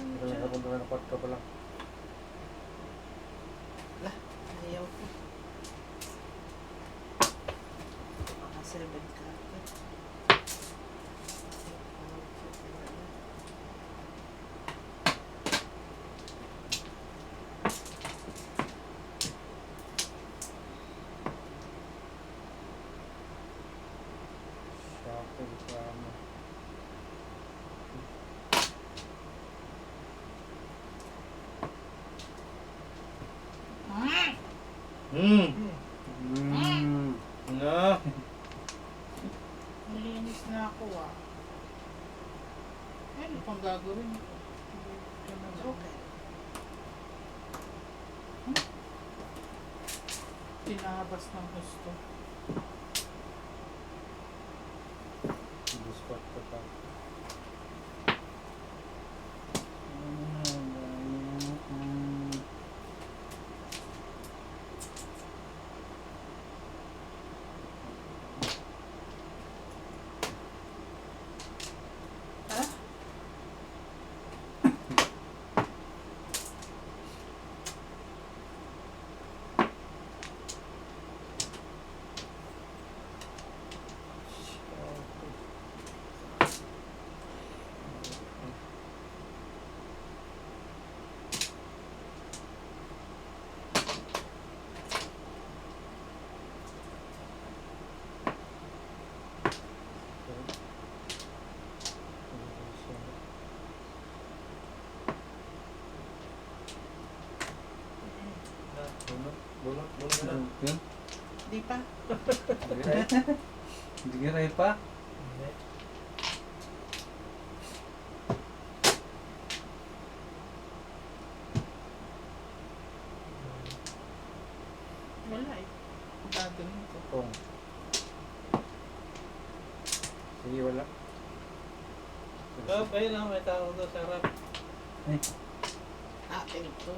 [SPEAKER 1] Ito na napunta na 4 pa lang.
[SPEAKER 3] Ayaw ko. Baka 7 ka.
[SPEAKER 1] Shuffle drama. Na.
[SPEAKER 5] Nalinis na ako ah. Ano pang gagawin ko?
[SPEAKER 3] Okay.
[SPEAKER 5] Tinahabas ng gusto.
[SPEAKER 1] Spot pa pa.
[SPEAKER 5] Ah?
[SPEAKER 1] Bulot na lang.
[SPEAKER 4] Joker?
[SPEAKER 3] Di pa?
[SPEAKER 4] Hindi giray pa?
[SPEAKER 2] Hindi.
[SPEAKER 5] Wala eh. Gagawin ko.
[SPEAKER 1] Kung. Sige, wala.
[SPEAKER 2] Oh, pa yun may tao doon sa harap.
[SPEAKER 3] Akin to.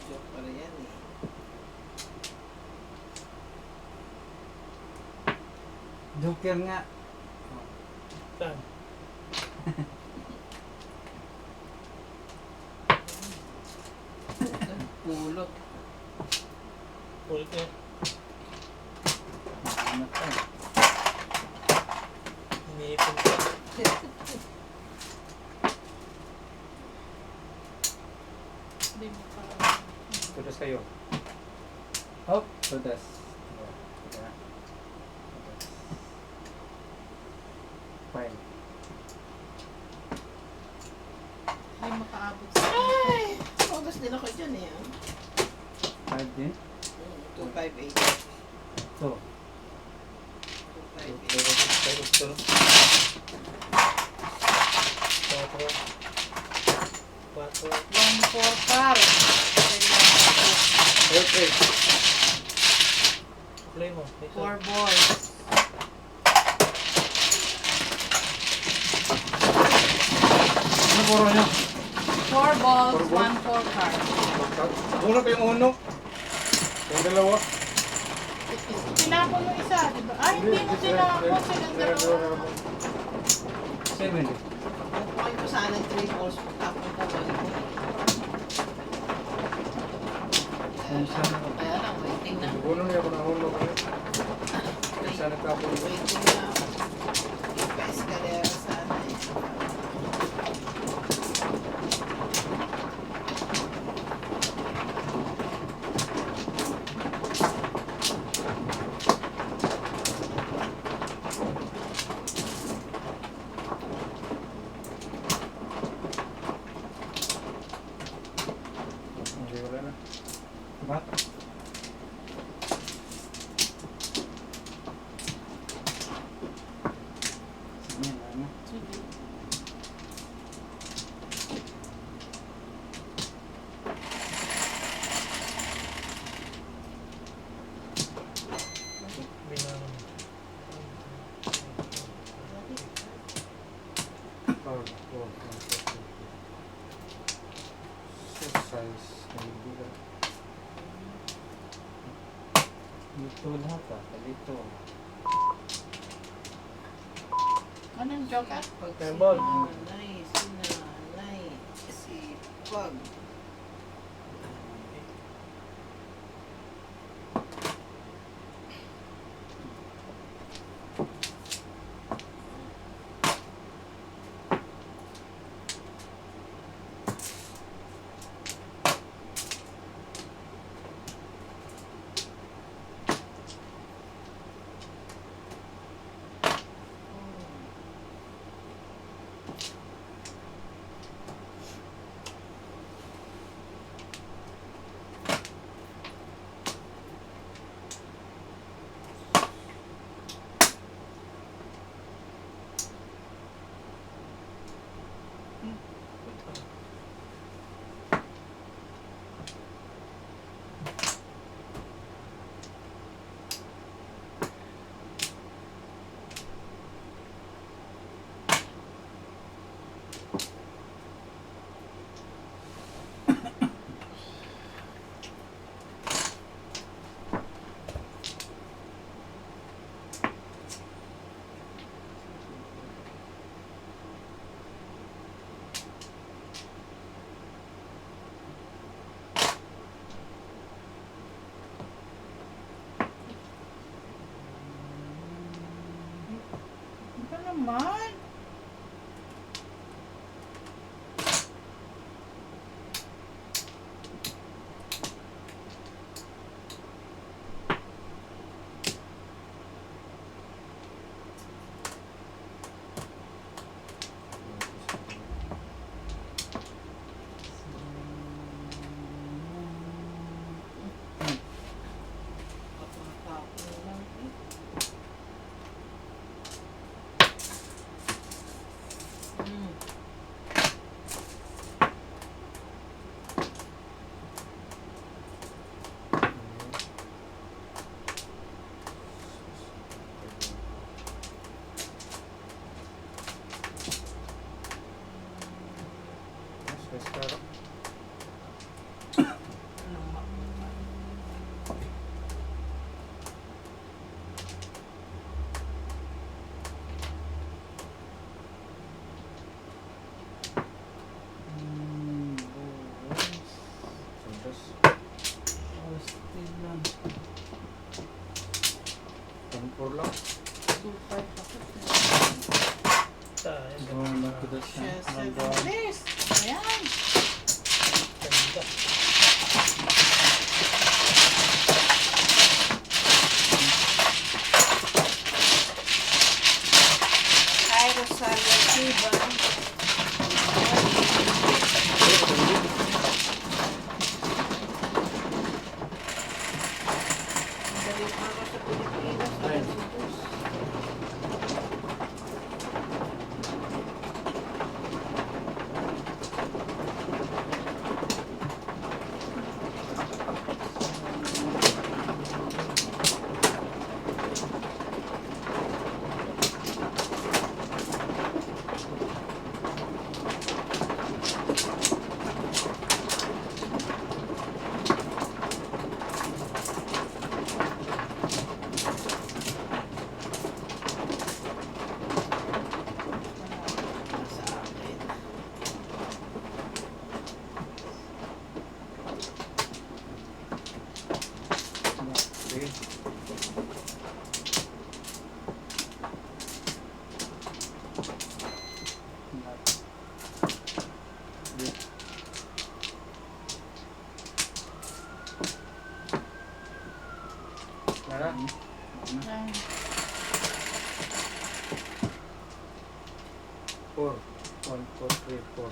[SPEAKER 3] Joke pa rin yan eh.
[SPEAKER 4] Joker nga.
[SPEAKER 2] Saan?
[SPEAKER 3] Pulot.
[SPEAKER 2] Ulit niya.
[SPEAKER 4] Ano pa?
[SPEAKER 2] Iniipon ka.
[SPEAKER 5] Hindi mo pa.
[SPEAKER 1] Tudas kayo.
[SPEAKER 4] Hop, tudas. Fine.
[SPEAKER 5] Hindi makaabot sa
[SPEAKER 3] Ay! Ogas din ako dyan eh.
[SPEAKER 4] 5 din.
[SPEAKER 3] 258.
[SPEAKER 4] So,
[SPEAKER 3] 258.
[SPEAKER 2] Quatro.
[SPEAKER 5] 1-4 par.
[SPEAKER 1] Okay.
[SPEAKER 2] Play mo.
[SPEAKER 5] 4 balls.
[SPEAKER 1] Ano puro nyo?
[SPEAKER 5] 4 balls,
[SPEAKER 1] 4 balls?
[SPEAKER 5] 1-4 card.
[SPEAKER 1] Uno kayong uno. Yung dalawa.
[SPEAKER 5] Tinapon mo isa, di ba? Ay, hindi mo tinapon. Silang dalawa.
[SPEAKER 4] 7.
[SPEAKER 3] Kukuhain ko sana yung 3 balls. Tapos ko
[SPEAKER 4] Kung saan ako.
[SPEAKER 3] Kaya lang, wait. Waiting na.
[SPEAKER 1] Bunong niya ko na hulog. Isa nagkapulog.
[SPEAKER 3] Waiting na. Ipa-escalera sana eh.
[SPEAKER 1] Hindi, wala na.
[SPEAKER 4] Ba? Sige, ano?
[SPEAKER 5] Sige.
[SPEAKER 2] Binangon.
[SPEAKER 1] Power, power, exercise, hindi ka.
[SPEAKER 4] Dito lahat ah. Dito.
[SPEAKER 5] Anong joker?
[SPEAKER 3] Pag
[SPEAKER 2] Tembol.
[SPEAKER 3] sinanay, sipag.
[SPEAKER 5] Ano ba naman?
[SPEAKER 3] Kapatapon lang eh.
[SPEAKER 1] Yes, pero.
[SPEAKER 3] Anong makakal?
[SPEAKER 1] Santos.
[SPEAKER 4] Still lang.
[SPEAKER 1] Tempur lang.
[SPEAKER 5] Super tapos na.
[SPEAKER 2] Tayo.
[SPEAKER 4] Oh, magkudas na.
[SPEAKER 5] Siya,
[SPEAKER 4] Nagawa.
[SPEAKER 5] 7 days. Ayan.
[SPEAKER 2] Ganda.
[SPEAKER 3] Hi, Rosalia Cuba. Madaling araw sa Pilipinas.
[SPEAKER 4] Ayun.
[SPEAKER 5] Yan.
[SPEAKER 1] 4. 1, 4, 3, 4.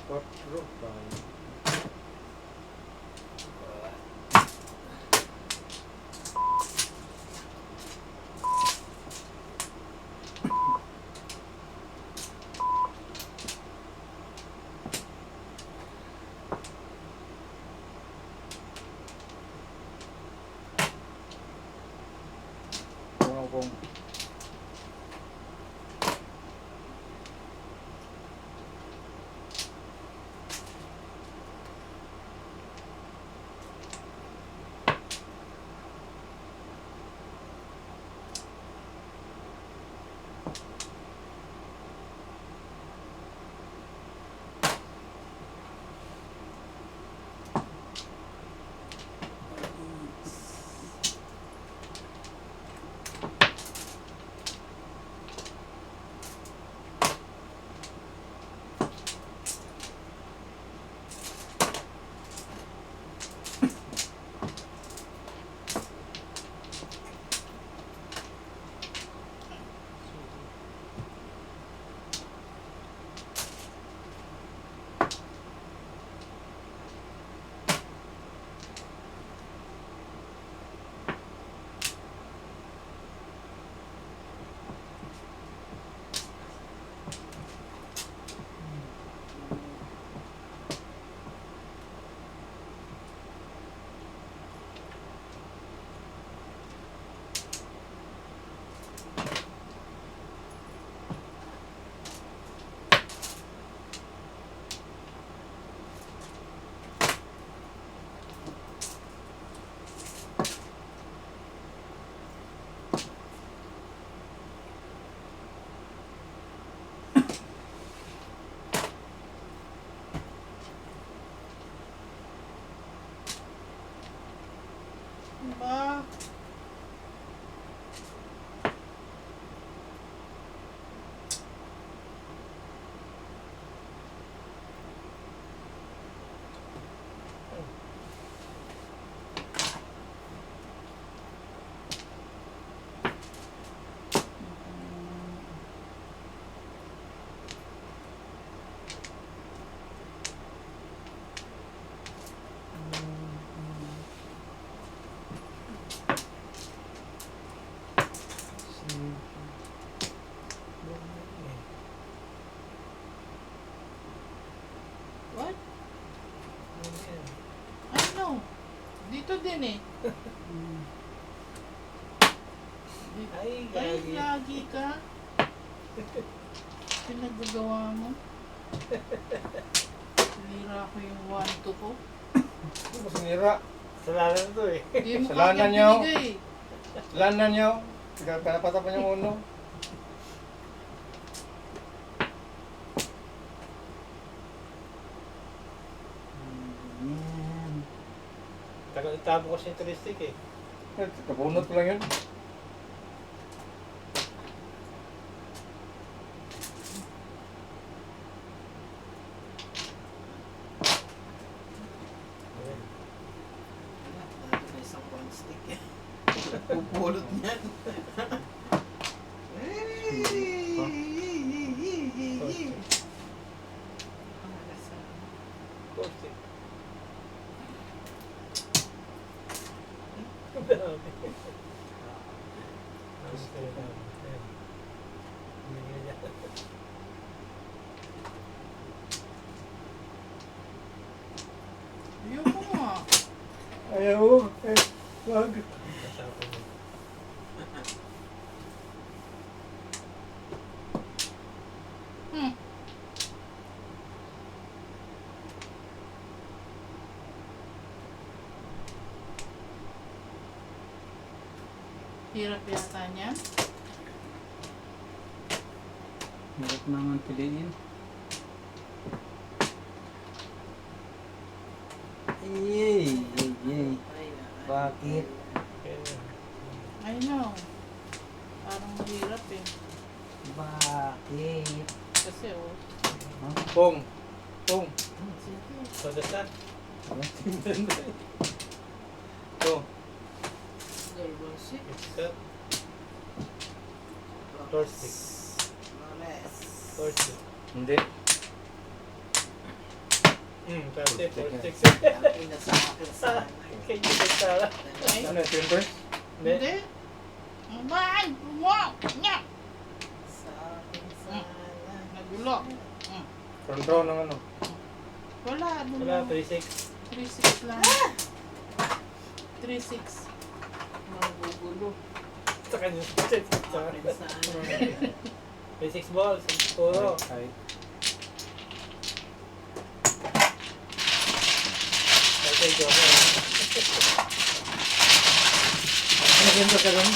[SPEAKER 1] 4, 5. Kung
[SPEAKER 5] Ba? What? Ano? Dito din eh.
[SPEAKER 2] Ay,
[SPEAKER 5] Ay,
[SPEAKER 2] gagi.
[SPEAKER 5] lagi ka. Pinagagawa mo. Sinira ko yung 1-2 ko.
[SPEAKER 1] Ano ba sinira?
[SPEAKER 2] Salanan to eh.
[SPEAKER 5] Hindi mo
[SPEAKER 1] Kasalanan
[SPEAKER 5] kaya
[SPEAKER 1] niyo.
[SPEAKER 5] binigay.
[SPEAKER 1] Lanan nyo. Pinapatapan yung uno.
[SPEAKER 2] Tagal itabo ko sa interesting eh.
[SPEAKER 1] Nabunot ko lang yun.
[SPEAKER 3] Ito na isang one stick eh. Pupulot niyan.
[SPEAKER 2] Posting. Dami. Ang sarap na. Ayan. Binigyan niya.
[SPEAKER 5] Ayoko nga.
[SPEAKER 1] Ayaw. Eh, wag.
[SPEAKER 2] Kasama niya.
[SPEAKER 5] Hmm. Hirap yata niya.
[SPEAKER 4] Hirap naman piliin. Yay! Yay! Bakit?
[SPEAKER 2] Kaya,
[SPEAKER 5] I know. Parang mahirap eh.
[SPEAKER 4] Bakit?
[SPEAKER 5] Kasi oh.
[SPEAKER 1] Pong. Pong.
[SPEAKER 5] Sige.
[SPEAKER 2] Padasa.
[SPEAKER 1] Ito.
[SPEAKER 3] Girl, Six.
[SPEAKER 2] Cut. Torch stick.
[SPEAKER 3] No less.
[SPEAKER 2] Torch stick.
[SPEAKER 1] Hindi.
[SPEAKER 2] Kasi torch stick.
[SPEAKER 3] Ang ina sa akin sana.
[SPEAKER 2] Kaya yung sala.
[SPEAKER 5] Ay,
[SPEAKER 1] Ano yung timber?
[SPEAKER 2] Hindi.
[SPEAKER 5] hindi. Man! Wow! Nya!
[SPEAKER 3] Sa akin sana.
[SPEAKER 5] Nagulo.
[SPEAKER 1] Front row ng ano?
[SPEAKER 5] Wala.
[SPEAKER 2] Wala, 3-6.
[SPEAKER 5] 3-6 lang. 3-6.
[SPEAKER 3] Magugulo.
[SPEAKER 2] Sa kanya.
[SPEAKER 3] Sa akin sana.
[SPEAKER 2] 3-6 balls. Puro.
[SPEAKER 1] Ay.
[SPEAKER 2] Kasi ito ako.
[SPEAKER 1] Ano timber ka doon?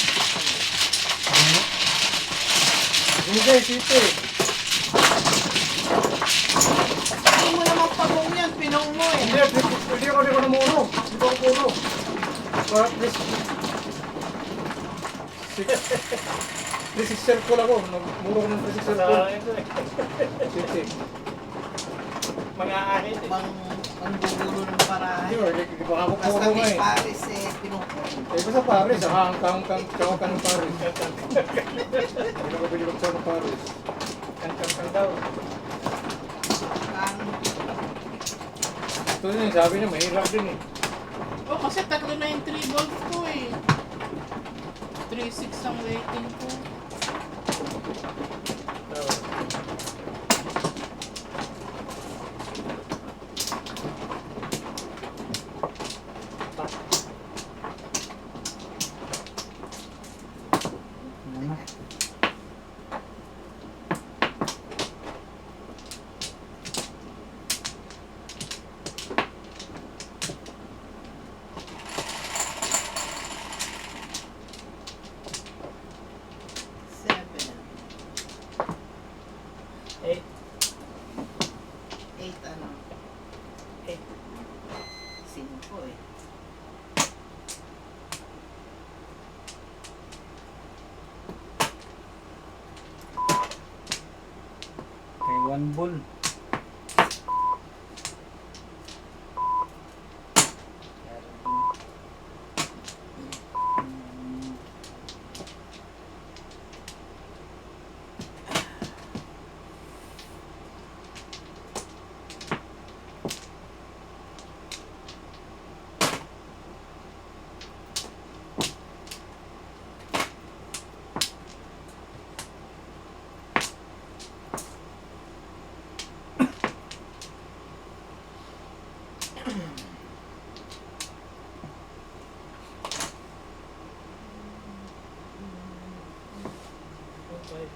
[SPEAKER 1] Hindi, sito eh.
[SPEAKER 5] Hindi mo naman pagong yan. Pinong mo eh.
[SPEAKER 1] Hindi ako namuno. Hindi ako puno. Or at least, 3-6 circle ako. Nagmuro ko ng 3-6 circle.
[SPEAKER 2] Sa ito eh.
[SPEAKER 1] City.
[SPEAKER 2] Mga ahit eh.
[SPEAKER 3] Manggugulo ng
[SPEAKER 1] Hindi
[SPEAKER 3] parahe.
[SPEAKER 1] mo, hindi baka
[SPEAKER 3] Basta
[SPEAKER 1] puro nga
[SPEAKER 3] may
[SPEAKER 1] eh.
[SPEAKER 3] Paris eh, pinupon.
[SPEAKER 1] Eh, basta Paris, hangkang ka ng Paris. Hindi na mabili magsaw ng Paris.
[SPEAKER 2] Kang daw.
[SPEAKER 3] Ang
[SPEAKER 1] Ito yun, sabi niya, mahirap din eh.
[SPEAKER 5] Oh, kasi tatlo na yung 3 volts ko eh. 3-6 ang rating ko.
[SPEAKER 3] seven.
[SPEAKER 2] 8.
[SPEAKER 3] 8 ano?
[SPEAKER 2] 8.
[SPEAKER 3] 5 eh.
[SPEAKER 4] Kay one bull.
[SPEAKER 2] Okay.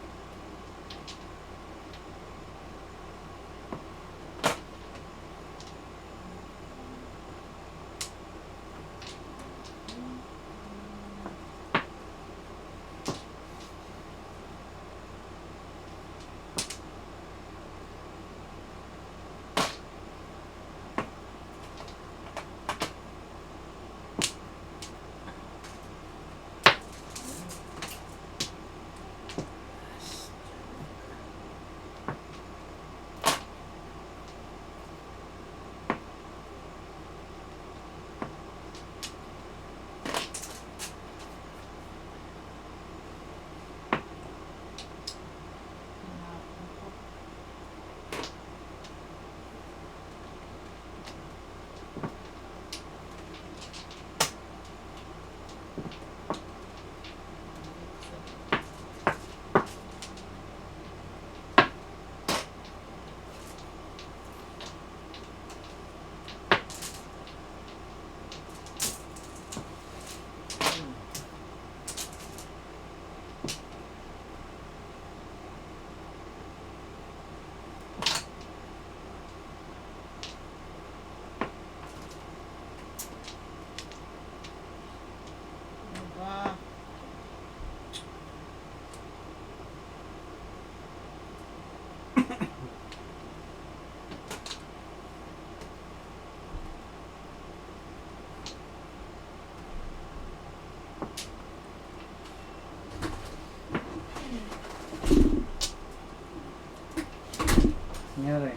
[SPEAKER 4] Nangyari.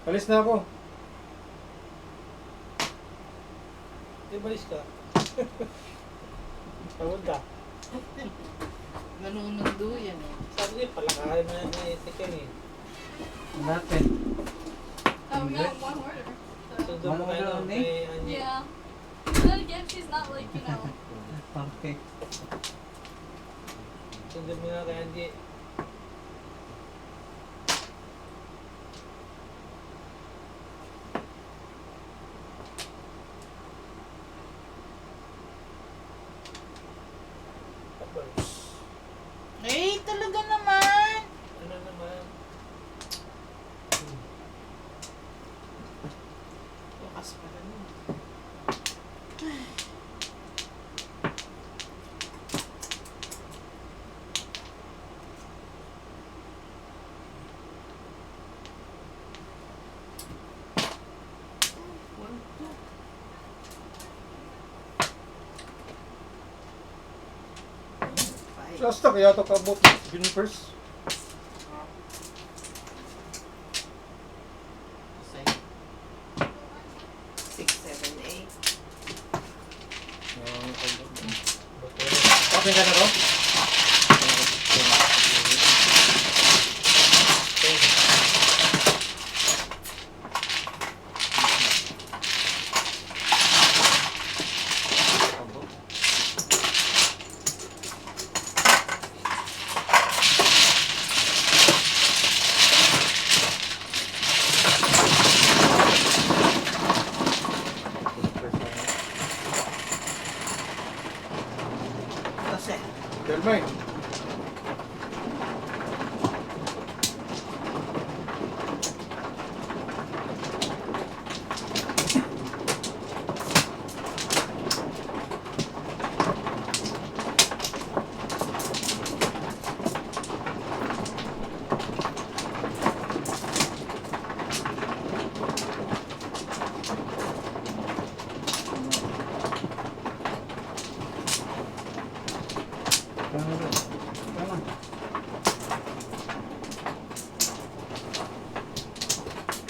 [SPEAKER 1] Alis na ako.
[SPEAKER 2] Di balis ka. Tawag
[SPEAKER 3] Nanunundo yan eh.
[SPEAKER 2] Sabi niya, palakarin na ni Tiken eh.
[SPEAKER 4] Natin.
[SPEAKER 6] Oh, we got one order. So,
[SPEAKER 2] So, doon mo kayo
[SPEAKER 4] Ano,
[SPEAKER 2] kay Angie.
[SPEAKER 6] yeah. But then again, she's not like, you know.
[SPEAKER 4] Okay.
[SPEAKER 2] So, doon mo na kay Angie. Tapos,
[SPEAKER 5] Eh, talaga naman.
[SPEAKER 2] ano naman?
[SPEAKER 3] Lakas pala nun. One, two. Five.
[SPEAKER 1] Shasta kaya ito kabot. Junipers.
[SPEAKER 3] Six, 7, 8.
[SPEAKER 1] Okay ka na to?
[SPEAKER 3] Kasi,
[SPEAKER 1] Delmay.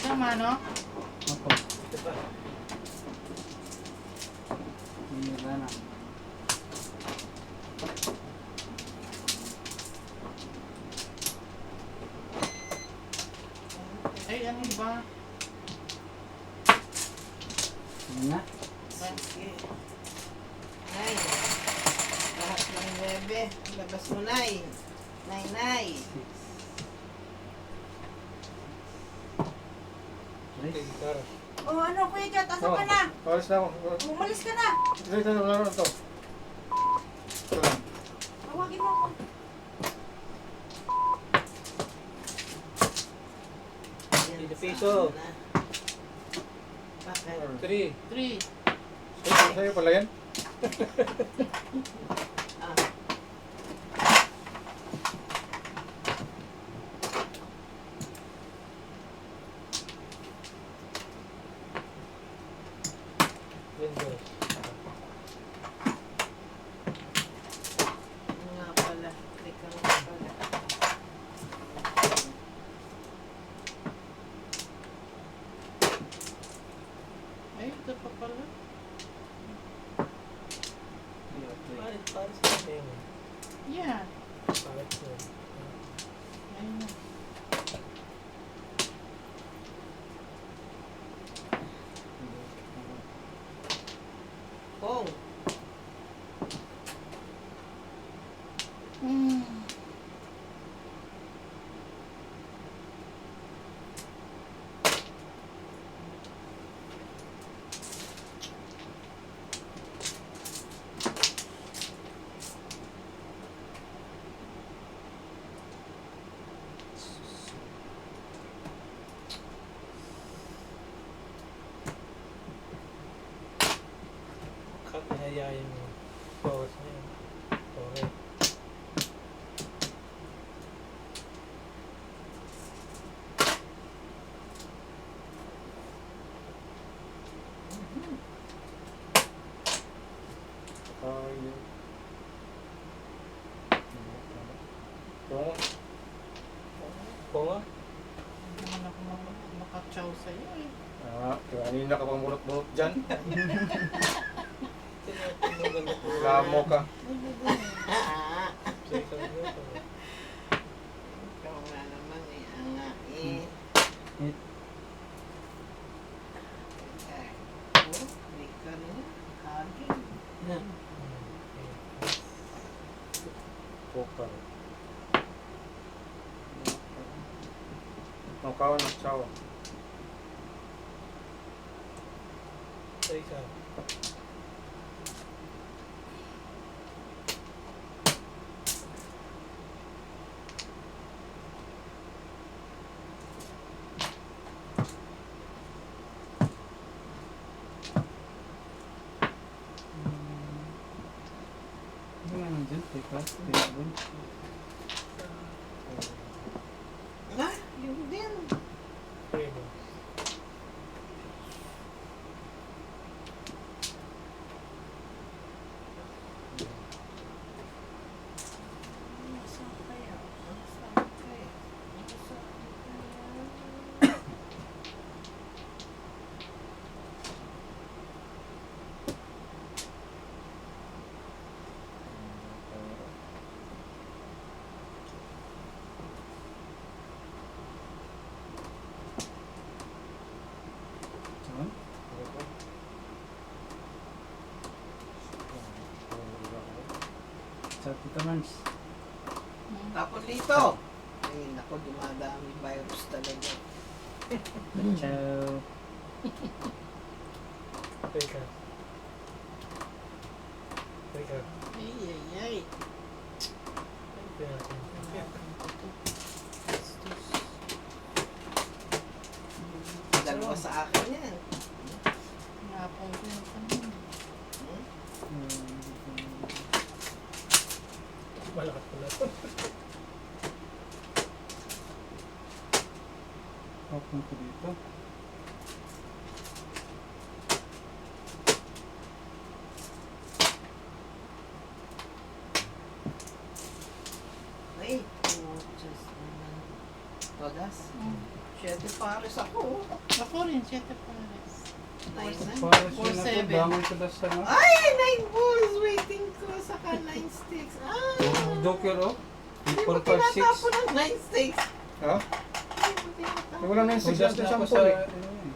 [SPEAKER 5] Tama, no?
[SPEAKER 4] Opo.
[SPEAKER 2] Diba?
[SPEAKER 4] Hindi na.
[SPEAKER 5] Ay, ano ba?
[SPEAKER 4] Hindi na.
[SPEAKER 3] sige. 9. Lahat ng 9. Labas mo 9. 9.
[SPEAKER 2] Okay, Tara.
[SPEAKER 7] Oh, ano, Kuya Jot, asa ka na?
[SPEAKER 1] Alis na ako.
[SPEAKER 7] Umalis ka na.
[SPEAKER 1] Ito, laro na to. Ito lang.
[SPEAKER 7] Tawagin mo ako.
[SPEAKER 2] Hindi piso.
[SPEAKER 3] Bakit?
[SPEAKER 2] 3.
[SPEAKER 5] 3.
[SPEAKER 1] Sa'yo pala yan?
[SPEAKER 3] Ah,
[SPEAKER 2] Windows.
[SPEAKER 3] ano nga pala. Teka nga pala.
[SPEAKER 5] Ay, ito pa pala.
[SPEAKER 2] Paris na yun.
[SPEAKER 5] Yeah.
[SPEAKER 2] Paris na yun.
[SPEAKER 5] Ayun.
[SPEAKER 3] Pong.
[SPEAKER 5] Hmm.
[SPEAKER 2] Kakayayain mo. Bawas na yun. Okay. Ponga?
[SPEAKER 5] Hindi naman ako makachow sa'yo eh.
[SPEAKER 1] Kanina ka pang bunot-bunot dyan.
[SPEAKER 2] Tinatanong ko.
[SPEAKER 1] Lamo ka.
[SPEAKER 5] Hindi din.
[SPEAKER 3] Ikaw nga naman eh. Anga eh.
[SPEAKER 4] It.
[SPEAKER 3] Oh, may ka rin. Hagin.
[SPEAKER 1] Pokal. Kawan ng sawa.
[SPEAKER 2] Teka.
[SPEAKER 4] Ano nga nandyan? Teka. Table.
[SPEAKER 3] Ah, yun din.
[SPEAKER 2] Table.
[SPEAKER 3] Saan kaya? Saan kaya? Saan kaya?
[SPEAKER 4] Saan? Sa Tita Mans.
[SPEAKER 3] Tapon dito. Ay, naku, dumadami virus talaga.
[SPEAKER 4] Ciao.
[SPEAKER 2] Teka. Teka.
[SPEAKER 3] Ay, ay, ay.
[SPEAKER 2] Teka.
[SPEAKER 3] Dalawa sa akin yan.
[SPEAKER 5] Napong ko yung kanina.
[SPEAKER 2] Malakas pala.
[SPEAKER 4] Open ko dito.
[SPEAKER 3] Ay, just naman. Todas.
[SPEAKER 5] Mm.
[SPEAKER 3] Siyete pares ako.
[SPEAKER 5] Ako rin, 7 pares.
[SPEAKER 3] Nice na.
[SPEAKER 4] Para siya
[SPEAKER 5] Four,
[SPEAKER 4] na to.
[SPEAKER 5] seven.
[SPEAKER 4] Damay ko na sa na.
[SPEAKER 3] Ay, 9 balls waiting ko. Saka 9 sticks. Ah!
[SPEAKER 4] Joker oh.
[SPEAKER 3] Hindi mo
[SPEAKER 4] 4, 5, 6.
[SPEAKER 3] tinatapon ng 9 sticks.
[SPEAKER 1] Ha?
[SPEAKER 3] Hindi mo tinatapon.
[SPEAKER 1] Wala na yung
[SPEAKER 4] Sudas
[SPEAKER 1] 6
[SPEAKER 4] na
[SPEAKER 1] na
[SPEAKER 4] ako
[SPEAKER 1] sample
[SPEAKER 4] sa...
[SPEAKER 1] eh.
[SPEAKER 4] ano yun.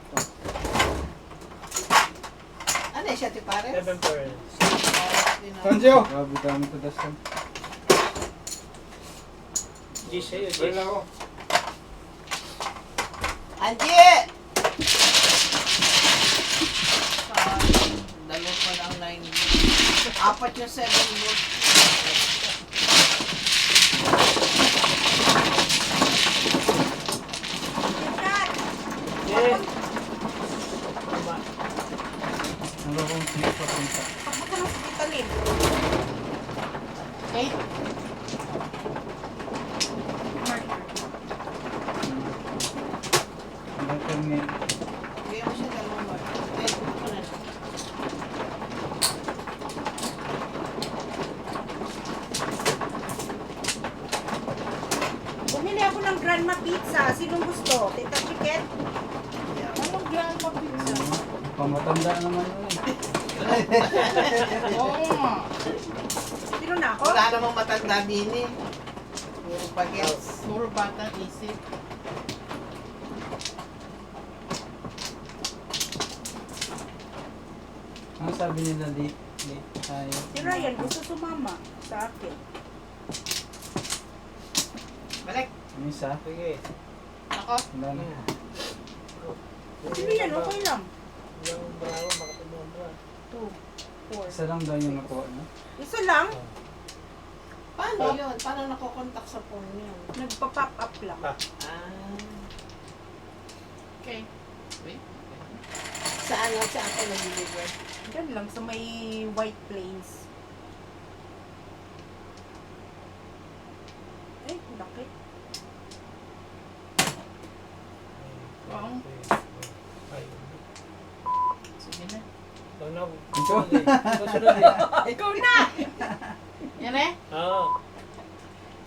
[SPEAKER 3] Ano eh, siyete pares?
[SPEAKER 2] 7 pares.
[SPEAKER 3] Pares din ako.
[SPEAKER 1] Sanjo!
[SPEAKER 4] Grabe dami ko na sa...
[SPEAKER 2] G sa'yo, G.
[SPEAKER 1] Balik na ako.
[SPEAKER 3] Angie! Dalawa pa lang 9. Apat yung 7 balls.
[SPEAKER 2] Yeah. Tama.
[SPEAKER 4] Ano kong sino papunta?
[SPEAKER 7] Papunta ng hospitalin.
[SPEAKER 5] Okay?
[SPEAKER 4] Ano kami...
[SPEAKER 3] Bigyan mo siya dalawang bar. Wait, ito na.
[SPEAKER 7] Bumili ako ng grandma pizza. Sinong gusto? Tita Chicken?
[SPEAKER 5] Anong grandma pizza?
[SPEAKER 4] Pamatanda naman yun eh.
[SPEAKER 5] Oo nga.
[SPEAKER 7] Sino na ako?
[SPEAKER 3] Wala namang matanda din eh. Puro bagets.
[SPEAKER 5] Puro bata isip.
[SPEAKER 4] Ano sabi nila late? Late tayo.
[SPEAKER 7] Si Ryan gusto sumama sa akin.
[SPEAKER 3] Balik.
[SPEAKER 4] Ano isa?
[SPEAKER 2] Sige.
[SPEAKER 5] Ako?
[SPEAKER 4] Wala na.
[SPEAKER 7] Sino yan? Okay lang.
[SPEAKER 2] Yung bravo, makatumobra.
[SPEAKER 7] 2, 4.
[SPEAKER 4] Isa lang daw yung nakuha na.
[SPEAKER 7] Isa lang?
[SPEAKER 3] Paano yun? Paano nakokontak sa phone yun?
[SPEAKER 7] Nagpa-pop up lang.
[SPEAKER 2] Ah.
[SPEAKER 3] Ah.
[SPEAKER 5] Okay.
[SPEAKER 3] Sa ano? Sa ako nag-deliver?
[SPEAKER 7] Diyan lang sa may White Plains. Ay, laki.
[SPEAKER 5] Wow.
[SPEAKER 2] Ay.
[SPEAKER 5] Sige na.
[SPEAKER 2] Ano?
[SPEAKER 4] Ito?
[SPEAKER 2] Susunod eh.
[SPEAKER 7] Ikaw na!
[SPEAKER 5] Yan eh?
[SPEAKER 2] Oo.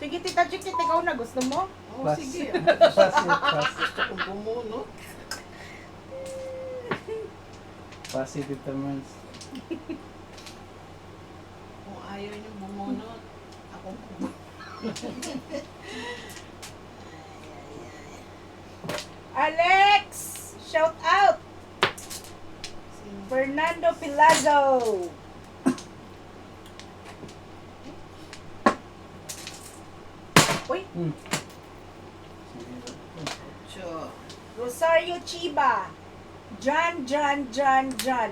[SPEAKER 7] Sige, Tita Chicken, ikaw na. Gusto mo?
[SPEAKER 3] Oh,
[SPEAKER 4] Pass.
[SPEAKER 3] sige.
[SPEAKER 4] Pass it, pass.
[SPEAKER 3] Gusto kong bumunot.
[SPEAKER 4] Pass it, Tita Mans.
[SPEAKER 3] Kung ayaw niyo bumunot.
[SPEAKER 7] Alex! Shout out! Fernando Pilazo. Uy,
[SPEAKER 3] Sure.
[SPEAKER 7] Rosario Chiba. John.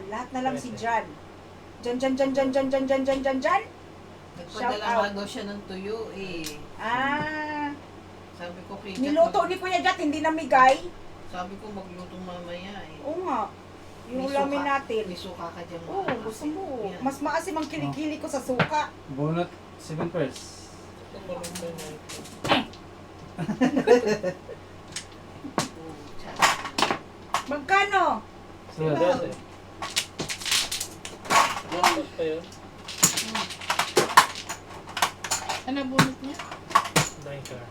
[SPEAKER 7] Lahat na lang si John. John. Shout
[SPEAKER 3] Nagpadala
[SPEAKER 7] out.
[SPEAKER 3] nga daw siya ng tuyo eh.
[SPEAKER 7] Ah,
[SPEAKER 3] Sabi ko kay
[SPEAKER 7] niluto ni Kuya Jat, hindi namigay.
[SPEAKER 3] Sabi ko magluto mamaya eh.
[SPEAKER 7] Oo nga. Yung
[SPEAKER 3] May
[SPEAKER 7] ulamin
[SPEAKER 3] suka.
[SPEAKER 7] natin.
[SPEAKER 3] May suka ka dyan.
[SPEAKER 7] Oo, gusto mo.
[SPEAKER 3] Yan.
[SPEAKER 7] Mas maasim ang kilikili ko sa suka.
[SPEAKER 4] Bunot 7 pairs.
[SPEAKER 7] Magkano?
[SPEAKER 4] So,
[SPEAKER 2] Dati. Tapos pa yun.
[SPEAKER 5] Ano bunot niya?
[SPEAKER 2] 9 car.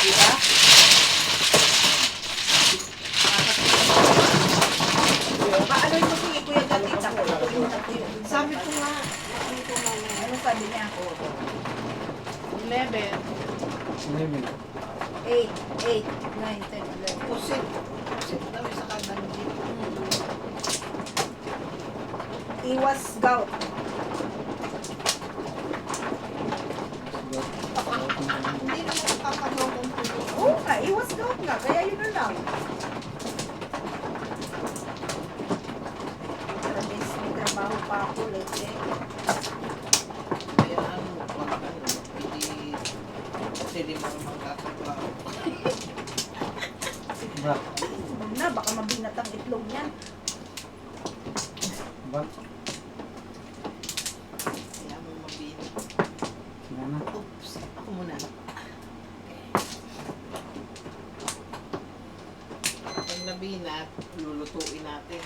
[SPEAKER 7] Diba? Paano mo si Kuya Jat?
[SPEAKER 3] Sabi ko nga, magluto mamaya.
[SPEAKER 7] Ano sabi niya?
[SPEAKER 5] 11.
[SPEAKER 4] 11.
[SPEAKER 7] 8, 9, 10, 11.
[SPEAKER 3] Pusit. Pusit daw sa kandang jeep.
[SPEAKER 7] Iwas gout.
[SPEAKER 3] Hindi naman nakakagaw ng tuyo.
[SPEAKER 7] Oo nga, iwas gout nga. Kaya yun na lang. May trabaho pa ako lately.
[SPEAKER 3] Kaya ano, pag ano, hindi sila mga magkakatrabaho.
[SPEAKER 4] Bak.
[SPEAKER 7] Huwag na, baka mabinat ang itlog niyan.
[SPEAKER 4] Bak.
[SPEAKER 3] Kaya mo mabili.
[SPEAKER 4] Sina na.
[SPEAKER 3] Oops, ako muna. Pag nabinat, lulutuin natin.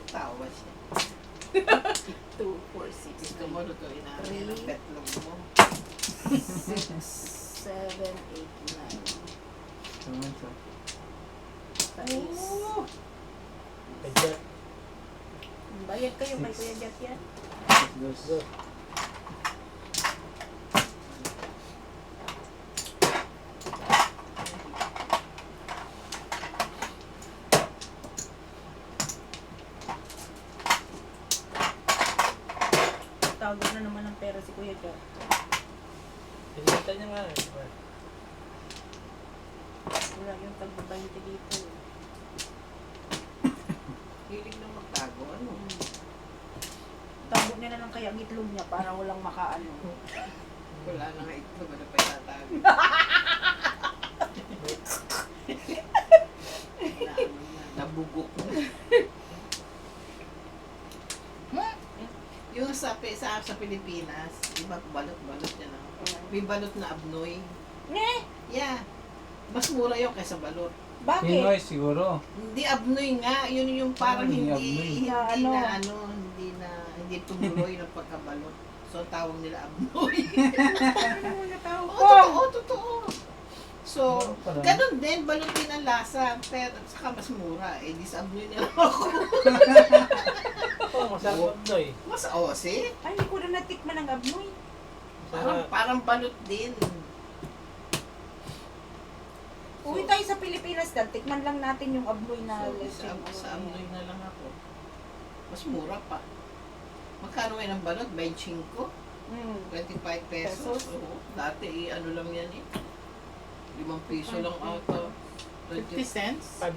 [SPEAKER 3] Tawa siya.
[SPEAKER 7] 2, 4, 6,
[SPEAKER 3] Gusto mo, lutuin natin ang petlog mo.
[SPEAKER 7] 6, 7, 8, 9.
[SPEAKER 4] Tama siya.
[SPEAKER 7] 6.
[SPEAKER 2] Kaya,
[SPEAKER 7] Bayad kayo kay Kuya Jat yan.
[SPEAKER 4] Dos.
[SPEAKER 7] Tago na naman ng pera si Kuya Jat.
[SPEAKER 2] pinita niya nga. Diba?
[SPEAKER 7] Wala yung tagbabayad dito.
[SPEAKER 3] Hilig na magtago, ano?
[SPEAKER 7] Tago niya na lang kaya ang itlog niya para walang makaano.
[SPEAKER 3] Wala na nga ito, wala pa itatago. Na, ano na, nabugok na. Yung sa Pilipinas, iba balot-balot yan. May balot na abnoy.
[SPEAKER 7] Ne?
[SPEAKER 3] Yeah. Mas mura yun kaysa balot.
[SPEAKER 7] Bakit?
[SPEAKER 4] Pinoy siguro.
[SPEAKER 3] Hindi abnoy nga, yun yung parang
[SPEAKER 4] Hindi
[SPEAKER 3] hindi
[SPEAKER 4] abnoy.
[SPEAKER 3] hindi tumuloy ng pagkabalot. So tawag nila abnoy. Oo, totoo. So,
[SPEAKER 4] Ano pala?
[SPEAKER 3] ganun din, balot din ang lasa, pero saka mas mura. Eh, di sa abnoy nila ako.
[SPEAKER 2] Oo, masarap Noy.
[SPEAKER 3] Mas see?
[SPEAKER 7] Ay, hindi ko na natikman ng abnoy.
[SPEAKER 3] Parang balot din.
[SPEAKER 7] Uwi tayo sa Pilipinas dahil tikman lang natin yung abnoy na
[SPEAKER 3] So,
[SPEAKER 7] lechon.
[SPEAKER 3] sa abnoy na lang ako. Mas mura pa. Magkano ngayon ang balot? 25? 25 pesos.
[SPEAKER 7] Pesos?
[SPEAKER 3] Oo. Dati, ano lang yan eh. 5 piso lang ata.
[SPEAKER 5] 50 cents?
[SPEAKER 2] 5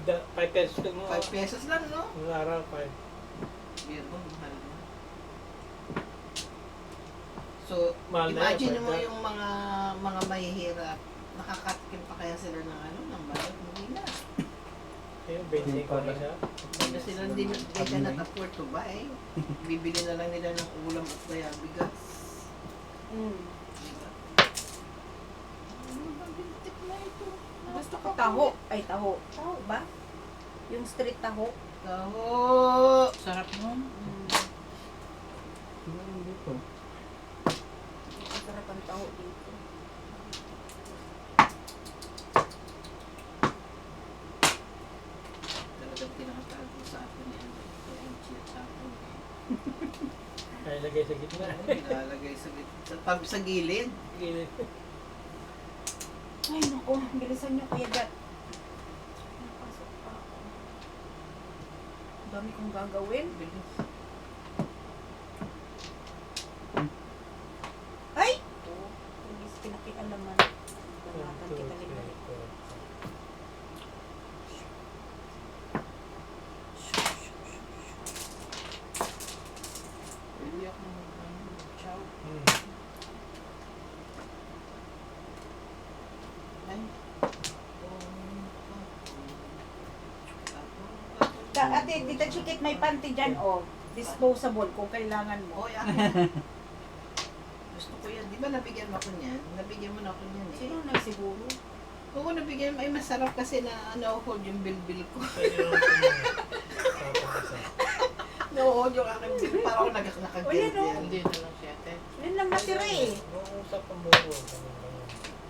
[SPEAKER 2] pesos ka mo.
[SPEAKER 3] 5 pesos lang, no?
[SPEAKER 2] Yung araw, 5.
[SPEAKER 3] Biro, mahal na. So,
[SPEAKER 2] Mahal na
[SPEAKER 3] imagine
[SPEAKER 2] yun,
[SPEAKER 3] mo
[SPEAKER 2] pwede.
[SPEAKER 3] yung mga mahihirap. Nakakatikim pa kaya sila ng ng balot? Hindi na.
[SPEAKER 2] Ayun, 25 ko na siya.
[SPEAKER 3] Hindi sila, hindi they cannot afford to buy. Bibili na lang nila ng ulam at kaya bigas. Diba?
[SPEAKER 7] Gusto ko taho. Ay, taho. Taho ba? Yung street taho.
[SPEAKER 3] Taho!
[SPEAKER 5] Sarap nun.
[SPEAKER 4] Ano dito?
[SPEAKER 7] Masarap ang taho dito.
[SPEAKER 2] Nilagay sa gitna.
[SPEAKER 3] Ilalagay sa tabi sa gilid.
[SPEAKER 2] Gilid.
[SPEAKER 7] Ay, naku. Bilisan nyo kaya dat. Napasok pa ako. Ang dami kong gagawin.
[SPEAKER 3] Bilis.
[SPEAKER 7] Ay! Oh, hindi pinakialaman. Damatan kita libalik.
[SPEAKER 3] Hindi ako chow. Ay.
[SPEAKER 7] Ate, Tita Chikit, may panty dyan, oh. Disposable kung kailangan mo.
[SPEAKER 3] Oy, ako. Gusto ko yan. Di ba nabigyan mo ako niyan? Nabigyan mo na ako niyan eh.
[SPEAKER 7] Sino nagsiguro?
[SPEAKER 3] Oo, nabigyan mo. Ay, masarap kasi na hold yung bilbil ko.
[SPEAKER 2] Pwede naman isa.
[SPEAKER 3] No-hold yung aking bilbil. Para ako
[SPEAKER 7] O, yan,
[SPEAKER 3] nakagilid
[SPEAKER 7] oh.
[SPEAKER 3] yan.
[SPEAKER 6] Hindi na lang siya, te.
[SPEAKER 7] Yun lang natira eh.
[SPEAKER 2] Mausap ang buo.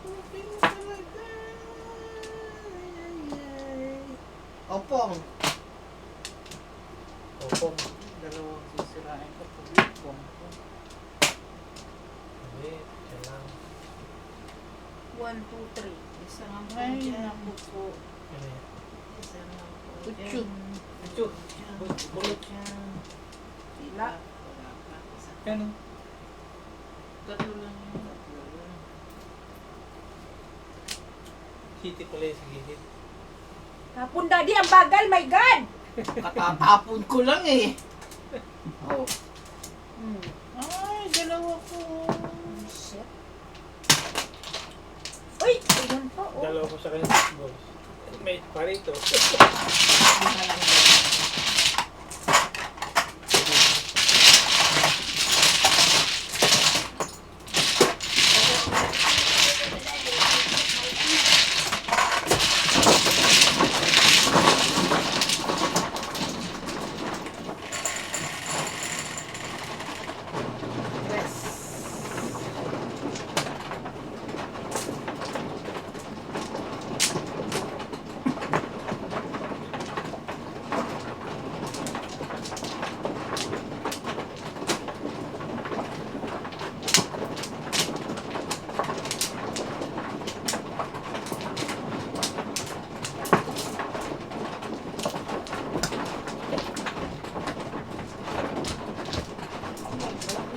[SPEAKER 3] Okay mo talaga. Ay. Opong.
[SPEAKER 2] Opong.
[SPEAKER 3] Dalawang sisirain ko po. Opong.
[SPEAKER 2] Hindi. Siya lang.
[SPEAKER 7] 1, 2, 3.
[SPEAKER 3] Isa nga po
[SPEAKER 6] Ay,
[SPEAKER 3] dyan.
[SPEAKER 6] naku po.
[SPEAKER 2] Ano yan?
[SPEAKER 3] Isa nga po
[SPEAKER 6] Kutsu.
[SPEAKER 3] dyan.
[SPEAKER 2] Kutsu.
[SPEAKER 3] Dyan.
[SPEAKER 2] Bulot.
[SPEAKER 3] Dyan.
[SPEAKER 7] Sila.
[SPEAKER 3] Wala pa. Isa.
[SPEAKER 4] Ano?
[SPEAKER 6] Tatlo lang yun.
[SPEAKER 3] Tatlo lang.
[SPEAKER 2] City pala yung sa gilid.
[SPEAKER 7] Tapon daddy, ang bagal, my God!
[SPEAKER 3] Katatapon ko lang eh. Oh.
[SPEAKER 6] Ay, dalawa ko.
[SPEAKER 7] Shit. Uy! Ayun pa, oh.
[SPEAKER 2] Dalawa ko sa kanya. Boss. May parito.
[SPEAKER 3] Hindi na lang yan.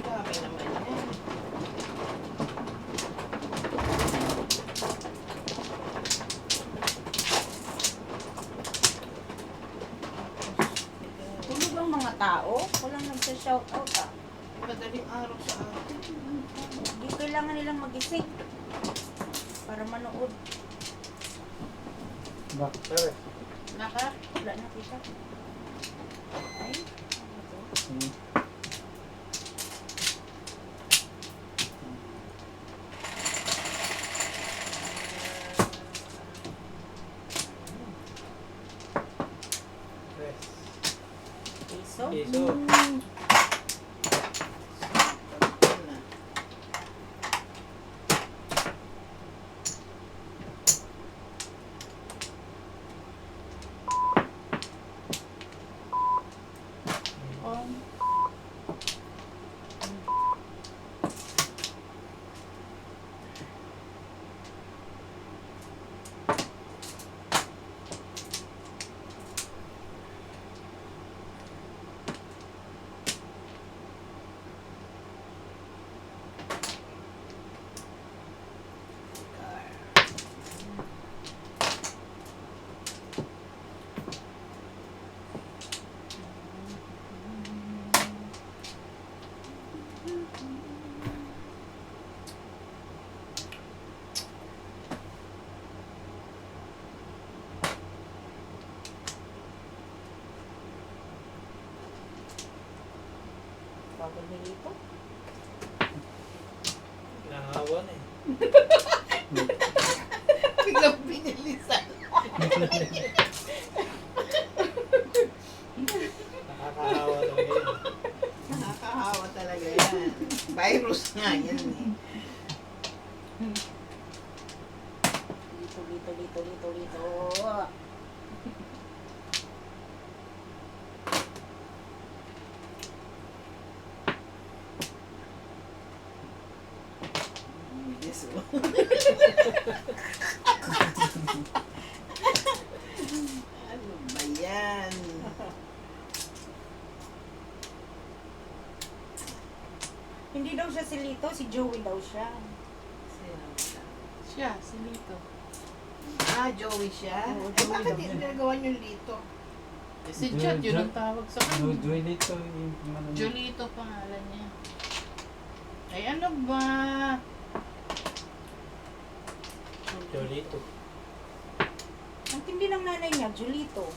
[SPEAKER 3] Dami naman yan.
[SPEAKER 7] Tulog ang mga tao. Walang nagsa-shoutout ah.
[SPEAKER 3] Madaling araw sa atin.
[SPEAKER 7] Hindi kailangan nilang magising. Para manood.
[SPEAKER 4] Ba?
[SPEAKER 2] Tara.
[SPEAKER 7] Naka? Wala na kita. Ay, ano to?
[SPEAKER 2] Rest.
[SPEAKER 7] Piso?
[SPEAKER 2] Piso.
[SPEAKER 7] Bagal nilito.
[SPEAKER 2] Nangawa na eh.
[SPEAKER 3] Biglang binilisan.
[SPEAKER 2] Nakakahawa talaga yun.
[SPEAKER 3] Nakakahawa talaga yan. Virus nga yan eh.
[SPEAKER 7] Lito.
[SPEAKER 3] Paris. Oh. Ano ba yan?
[SPEAKER 7] Hindi daw siya si Lito, si Joey daw siya.
[SPEAKER 3] Sino siya?
[SPEAKER 6] Siya, si Lito.
[SPEAKER 3] Ah, Joey siya?
[SPEAKER 7] Oo,
[SPEAKER 3] Eh,
[SPEAKER 7] Joey
[SPEAKER 3] bakit
[SPEAKER 7] daw
[SPEAKER 3] yung
[SPEAKER 7] yan.
[SPEAKER 3] ginagawa niyo Lito?
[SPEAKER 6] Eh, si Jod, yun ang tawag sa kanya.
[SPEAKER 4] Duelito yung ano.
[SPEAKER 6] Jolito pangalan niya. Ay, ano ba?
[SPEAKER 2] Jolito.
[SPEAKER 7] Ang tindi ng nanay niya, Julito.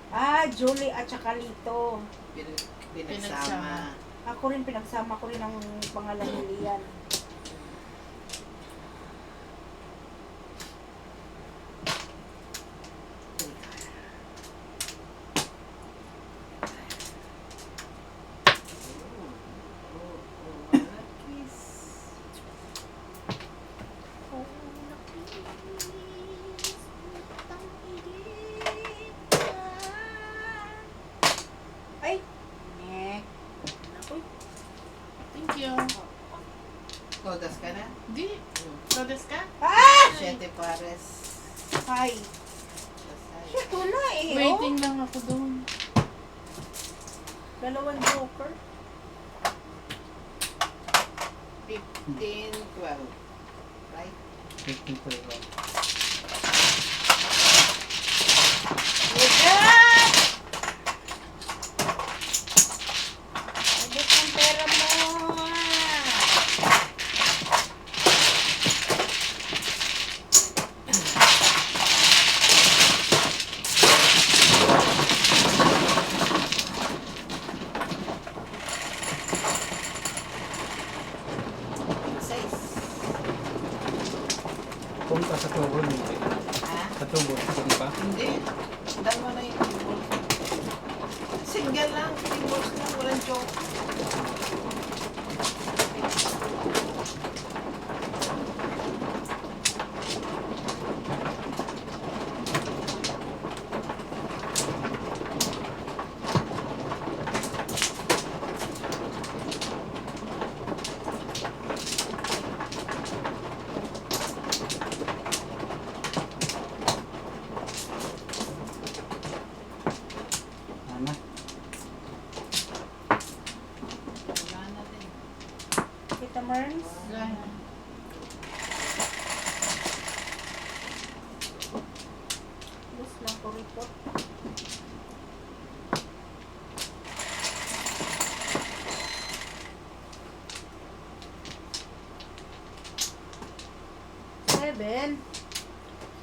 [SPEAKER 7] Ah, Julie at saka Lito.
[SPEAKER 3] Pinagsama.
[SPEAKER 7] Ako rin, pinagsama ko rin ang pangalan ni Lian. Ay! Nek. Uy,
[SPEAKER 6] Thank you.
[SPEAKER 3] Todas ka na?
[SPEAKER 6] Di. Todes ka?
[SPEAKER 7] ah!
[SPEAKER 3] Siete pares.
[SPEAKER 7] Hi.
[SPEAKER 3] Lasay.
[SPEAKER 7] Shit, wala eh.
[SPEAKER 6] Waiting lang ako doon.
[SPEAKER 7] Dalawang joker.
[SPEAKER 3] 15, 12. Right?
[SPEAKER 4] 52.
[SPEAKER 7] Ligat! Ligat ang pera mo.
[SPEAKER 3] Seis.
[SPEAKER 4] Punta sa tubo hindi.
[SPEAKER 3] Ha?
[SPEAKER 4] Sa tubo, punta.
[SPEAKER 3] Hindi. Dalawa na yung table. Single lang. Tables lang. Walang joke.
[SPEAKER 4] Ano?
[SPEAKER 3] Wala na din.
[SPEAKER 7] Kita Merns?
[SPEAKER 6] Wala na.
[SPEAKER 7] Lus lang ko report. Seven.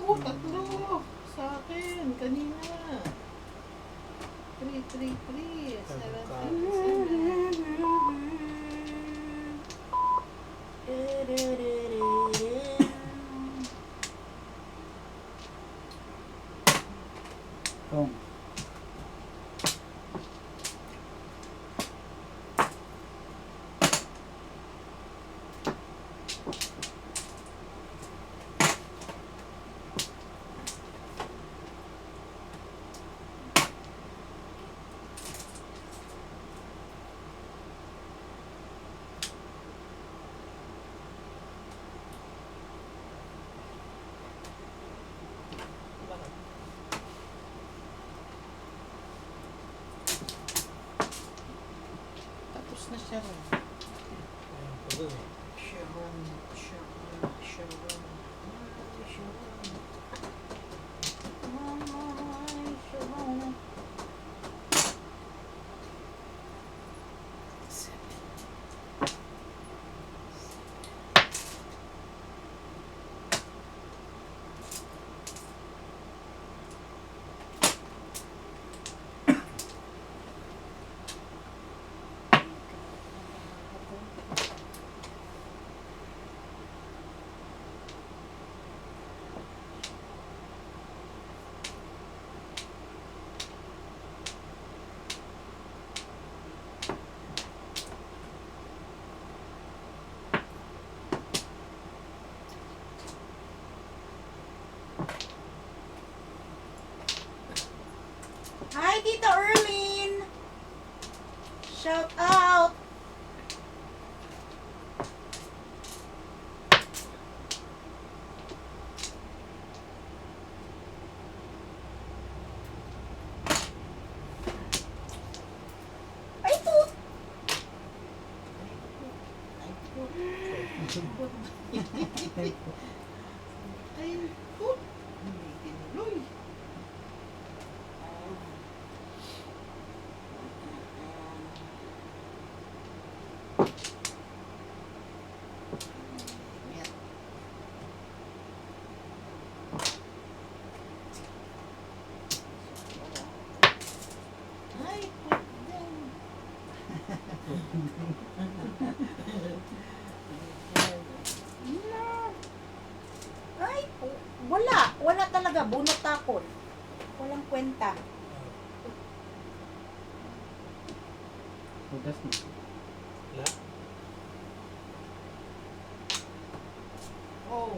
[SPEAKER 3] Oh, tatlo. Sa akin. Kanina. 3, 3, 3. 7, 7, 7.
[SPEAKER 4] Tong.
[SPEAKER 3] Tapos na siya rin. Sharon, Sharon, Sharon. Ay, Sharon.
[SPEAKER 7] Hi, Tita Erlyn! Shout out!
[SPEAKER 3] Ay, put. Hindi tinuloy. Yan. Ay, put din.
[SPEAKER 7] Na. Ay, wala. Wala talaga. Bunot tapon. Walang kwenta.
[SPEAKER 4] Hudas mo.
[SPEAKER 2] Wala.
[SPEAKER 3] Oh.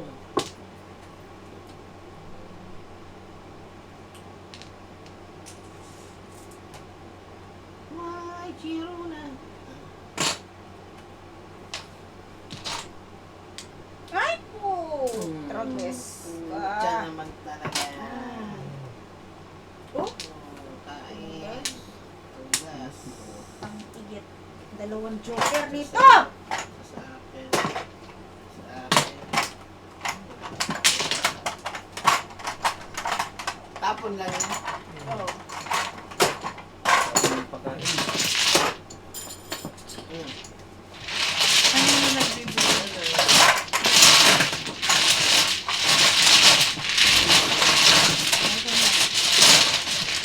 [SPEAKER 3] Why, Chiro na.
[SPEAKER 7] Ay po! Tragos
[SPEAKER 3] Diyan
[SPEAKER 7] ka.
[SPEAKER 3] naman talaga.
[SPEAKER 7] Oh,
[SPEAKER 3] Kain. Tugas.
[SPEAKER 7] ang igit. Dalawang joker nito!
[SPEAKER 3] Sa akin. Sa akin. Tapon lang yan.
[SPEAKER 7] Oh.
[SPEAKER 4] Ang pagkain.
[SPEAKER 6] Ano yung nagbibigay?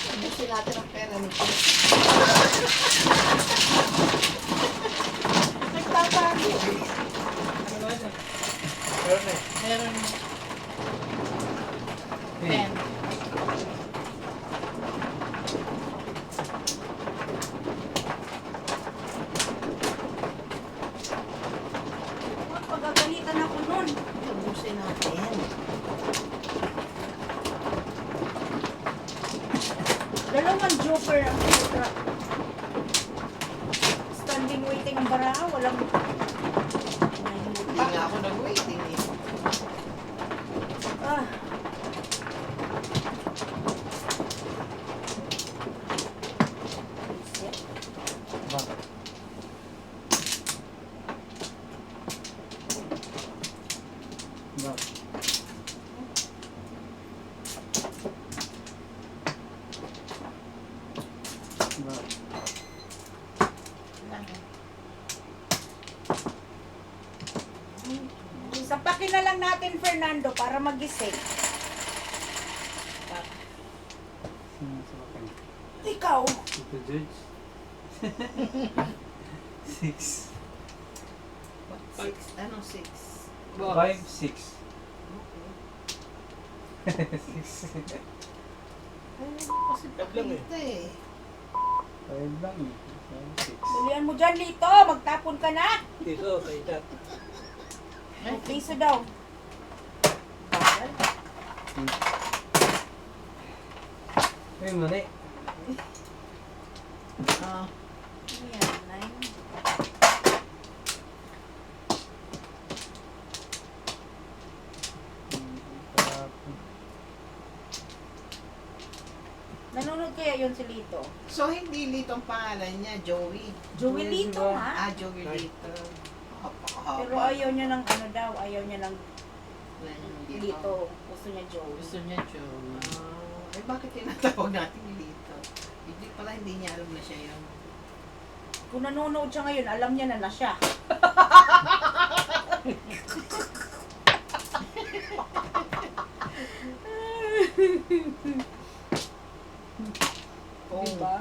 [SPEAKER 3] Ubusin natin ang pera nito.
[SPEAKER 7] Nagtatago.
[SPEAKER 6] Meron
[SPEAKER 4] Hey.
[SPEAKER 6] 10.
[SPEAKER 7] Pagagalitan ako nun.
[SPEAKER 3] Ubusin natin.
[SPEAKER 7] Dalawang joker ang sutra. Standing waiting ang baraha. Walang...
[SPEAKER 3] Hindi nga ako nag-waiting eh.
[SPEAKER 7] Ah.
[SPEAKER 4] Bakit? Bakit? Bakit?
[SPEAKER 7] Sapakin na lang natin, Fernando, para magising.
[SPEAKER 4] Sino sa akin?
[SPEAKER 7] Ikaw.
[SPEAKER 4] Ito, Judge. 6.
[SPEAKER 3] Six. Anong six?
[SPEAKER 4] 5, 6. 6.
[SPEAKER 3] Kasi
[SPEAKER 2] Tablang eh.
[SPEAKER 3] pakita eh.
[SPEAKER 4] 5 lang eh. 6.
[SPEAKER 7] Dalian mo dyan, Lito. Magtapon ka na.
[SPEAKER 2] Piso sa itat.
[SPEAKER 7] Ang piso daw.
[SPEAKER 4] Ay, mali.
[SPEAKER 3] Ah.
[SPEAKER 7] Ayan, 9. Nanonood kaya yun si Lito?
[SPEAKER 3] So, hindi Lito ang pangalan niya, Joey.
[SPEAKER 7] Joey Lito,
[SPEAKER 4] Diba?
[SPEAKER 7] ha?
[SPEAKER 3] Ah, Joey Lito. Hapa-hapa.
[SPEAKER 7] Pero ayaw niya ng ano daw, ayaw niya ng
[SPEAKER 3] Lito.
[SPEAKER 7] Lito. Gusto niya Joey.
[SPEAKER 6] Gusto niya Joey.
[SPEAKER 3] Eh, bakit tinatawag natin Lito? Hindi pala, hindi niya alam na siya yun.
[SPEAKER 7] Kung nanonood siya ngayon, alam niya na siya.
[SPEAKER 3] Oh.
[SPEAKER 7] Diba?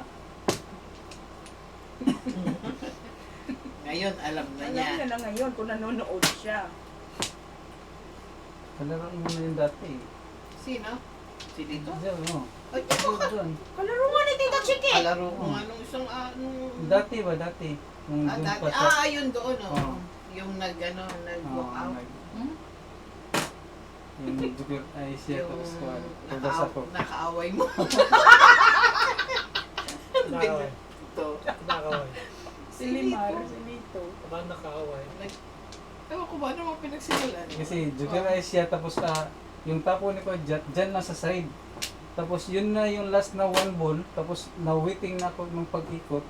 [SPEAKER 3] Ngayon, alam na
[SPEAKER 7] Alam
[SPEAKER 3] niya.
[SPEAKER 7] niya na ngayon kung nanonood siya.
[SPEAKER 4] Kalaro mo na yung dati eh.
[SPEAKER 3] Sino? Si Lito?
[SPEAKER 4] Diyan, no?
[SPEAKER 3] Ay,
[SPEAKER 4] Doon.
[SPEAKER 7] Kalaro nga ni Tita Chiki!
[SPEAKER 3] kalaro ko nga nung isang anong...
[SPEAKER 4] Dati ba, dati? Nung doon
[SPEAKER 3] dati.
[SPEAKER 4] pa sa...
[SPEAKER 3] Ayun doon, oh.
[SPEAKER 4] Oo.
[SPEAKER 3] Yung nag-walk
[SPEAKER 4] Oo,
[SPEAKER 3] out.
[SPEAKER 4] nag- Yung Jupiter ay siya tapos ko. Pagdas ako.
[SPEAKER 3] nakaaway mo.
[SPEAKER 2] Nakaway.
[SPEAKER 3] Ito.
[SPEAKER 2] Nakaway.
[SPEAKER 7] Si Limar, si Lito.
[SPEAKER 2] Aba nakaway.
[SPEAKER 3] Ewan ko ba naman pinagsimulan?
[SPEAKER 4] Kasi Jupiter ay siya tapos yung tapo ni ko dyan na sa side. Tapos yun na yung last na one ball. Tapos na-waiting na ako ng pag-ikot.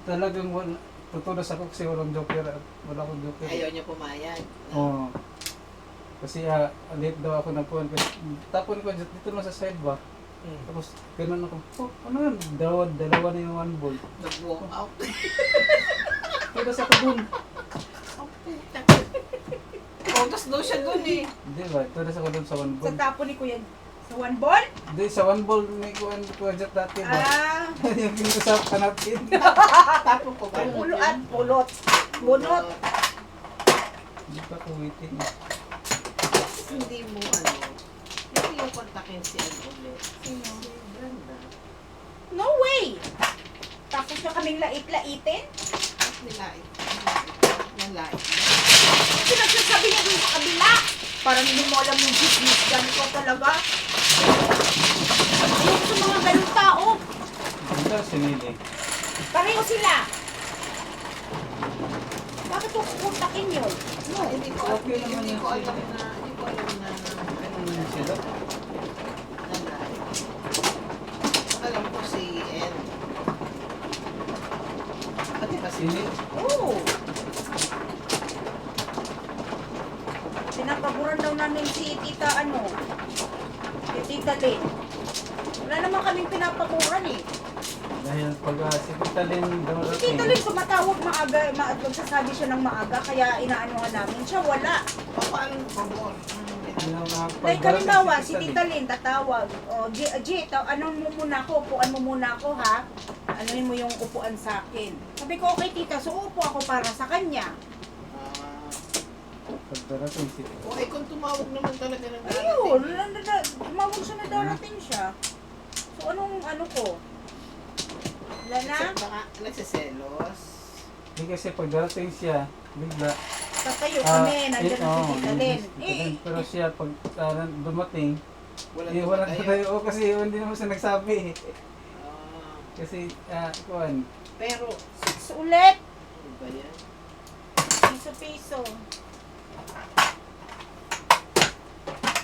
[SPEAKER 4] Talagang tutulas ako kasi walang joker at wala akong joker.
[SPEAKER 3] Ayaw niya pumayag.
[SPEAKER 4] Oo. Kasi late daw ako nagpuan kasi tapon ko dito na sa side ba. Tapos ganun ako. Oh, ano yun? Dalawa na yung 1 ball.
[SPEAKER 3] Nag-walk out.
[SPEAKER 4] Tulas ako dun.
[SPEAKER 3] Ang puta. Ogas daw siya dun eh.
[SPEAKER 4] Hindi ba? Tulas ako dun sa 1
[SPEAKER 7] Sa
[SPEAKER 4] ball.
[SPEAKER 7] tapo ni Kuya. Sa 1 ball?
[SPEAKER 4] Hindi, sa 1 ball may kuhan ko dyan dati ba?
[SPEAKER 7] Ah,
[SPEAKER 4] Yung kinusapan natin.
[SPEAKER 3] Tapos ko ba?
[SPEAKER 7] puluan, pulot. Bunot.
[SPEAKER 4] Hindi pa ko waiting.
[SPEAKER 3] Hindi mo hindi yung kontakin si ano ulit.
[SPEAKER 7] Sino?
[SPEAKER 3] Si Brenda.
[SPEAKER 7] No way! Tapos na kaming lait-laitin?
[SPEAKER 3] Tapos nilait. Nalait.
[SPEAKER 7] Kasi nagsasabi niya dun sa kabila. Parang hindi mo alam yung business. Ganun ko talaga. Ayoko sa mga ganun tao.
[SPEAKER 4] Ganda sinili.
[SPEAKER 7] Pareho sila. Bakit ko kukontakin yun? No.
[SPEAKER 3] Hindi ko
[SPEAKER 4] Okay naman
[SPEAKER 3] hindi
[SPEAKER 4] yun
[SPEAKER 3] ko
[SPEAKER 4] siya.
[SPEAKER 3] alam na
[SPEAKER 4] Ano yun sila?
[SPEAKER 3] nalait. Alam ko si N. Pati ba si
[SPEAKER 4] Sini?
[SPEAKER 7] Oo. Pinapaboran daw namin si Tita si Tita Lynn. Wala naman kaming pinapaboran eh.
[SPEAKER 4] Dahil pag si Tita Lynn
[SPEAKER 7] Si
[SPEAKER 4] dumarating.
[SPEAKER 7] Tita Lynn sumatawag maaga, magsasabi siya ng maaga, kaya inaanuhan namin siya. Wala.
[SPEAKER 3] paano po mo?
[SPEAKER 7] Like halimbawa, si Tita Lynn tatawag. O, anong mo muna ako? Upuan mo muna ako ha? Anuhin mo yung upuan sa akin. Sabi ko, okay tita, so upo ako para sa kanya.
[SPEAKER 4] Pag darating si
[SPEAKER 3] Okay, kung tumawag naman talaga ng
[SPEAKER 7] Ayun, tumawag siya na darating siya. So anong ko? Wala na?
[SPEAKER 3] Baka nagsiselos.
[SPEAKER 4] Hindi kasi pag darating siya, bigla.
[SPEAKER 7] Tatayo kami, nandiyan na si
[SPEAKER 4] oo,
[SPEAKER 7] Tita
[SPEAKER 4] yun,
[SPEAKER 7] Lynn.
[SPEAKER 4] si Tita Lynn. Pero siya pag dumating,
[SPEAKER 3] Wala
[SPEAKER 4] walang
[SPEAKER 3] tayo.
[SPEAKER 4] tayo. O kasi hindi naman siya nagsabi.
[SPEAKER 3] Ah,
[SPEAKER 4] Kasi, kuhan.
[SPEAKER 3] pero,
[SPEAKER 7] 6 ulit.
[SPEAKER 3] ano ba yan?
[SPEAKER 7] Piso-piso.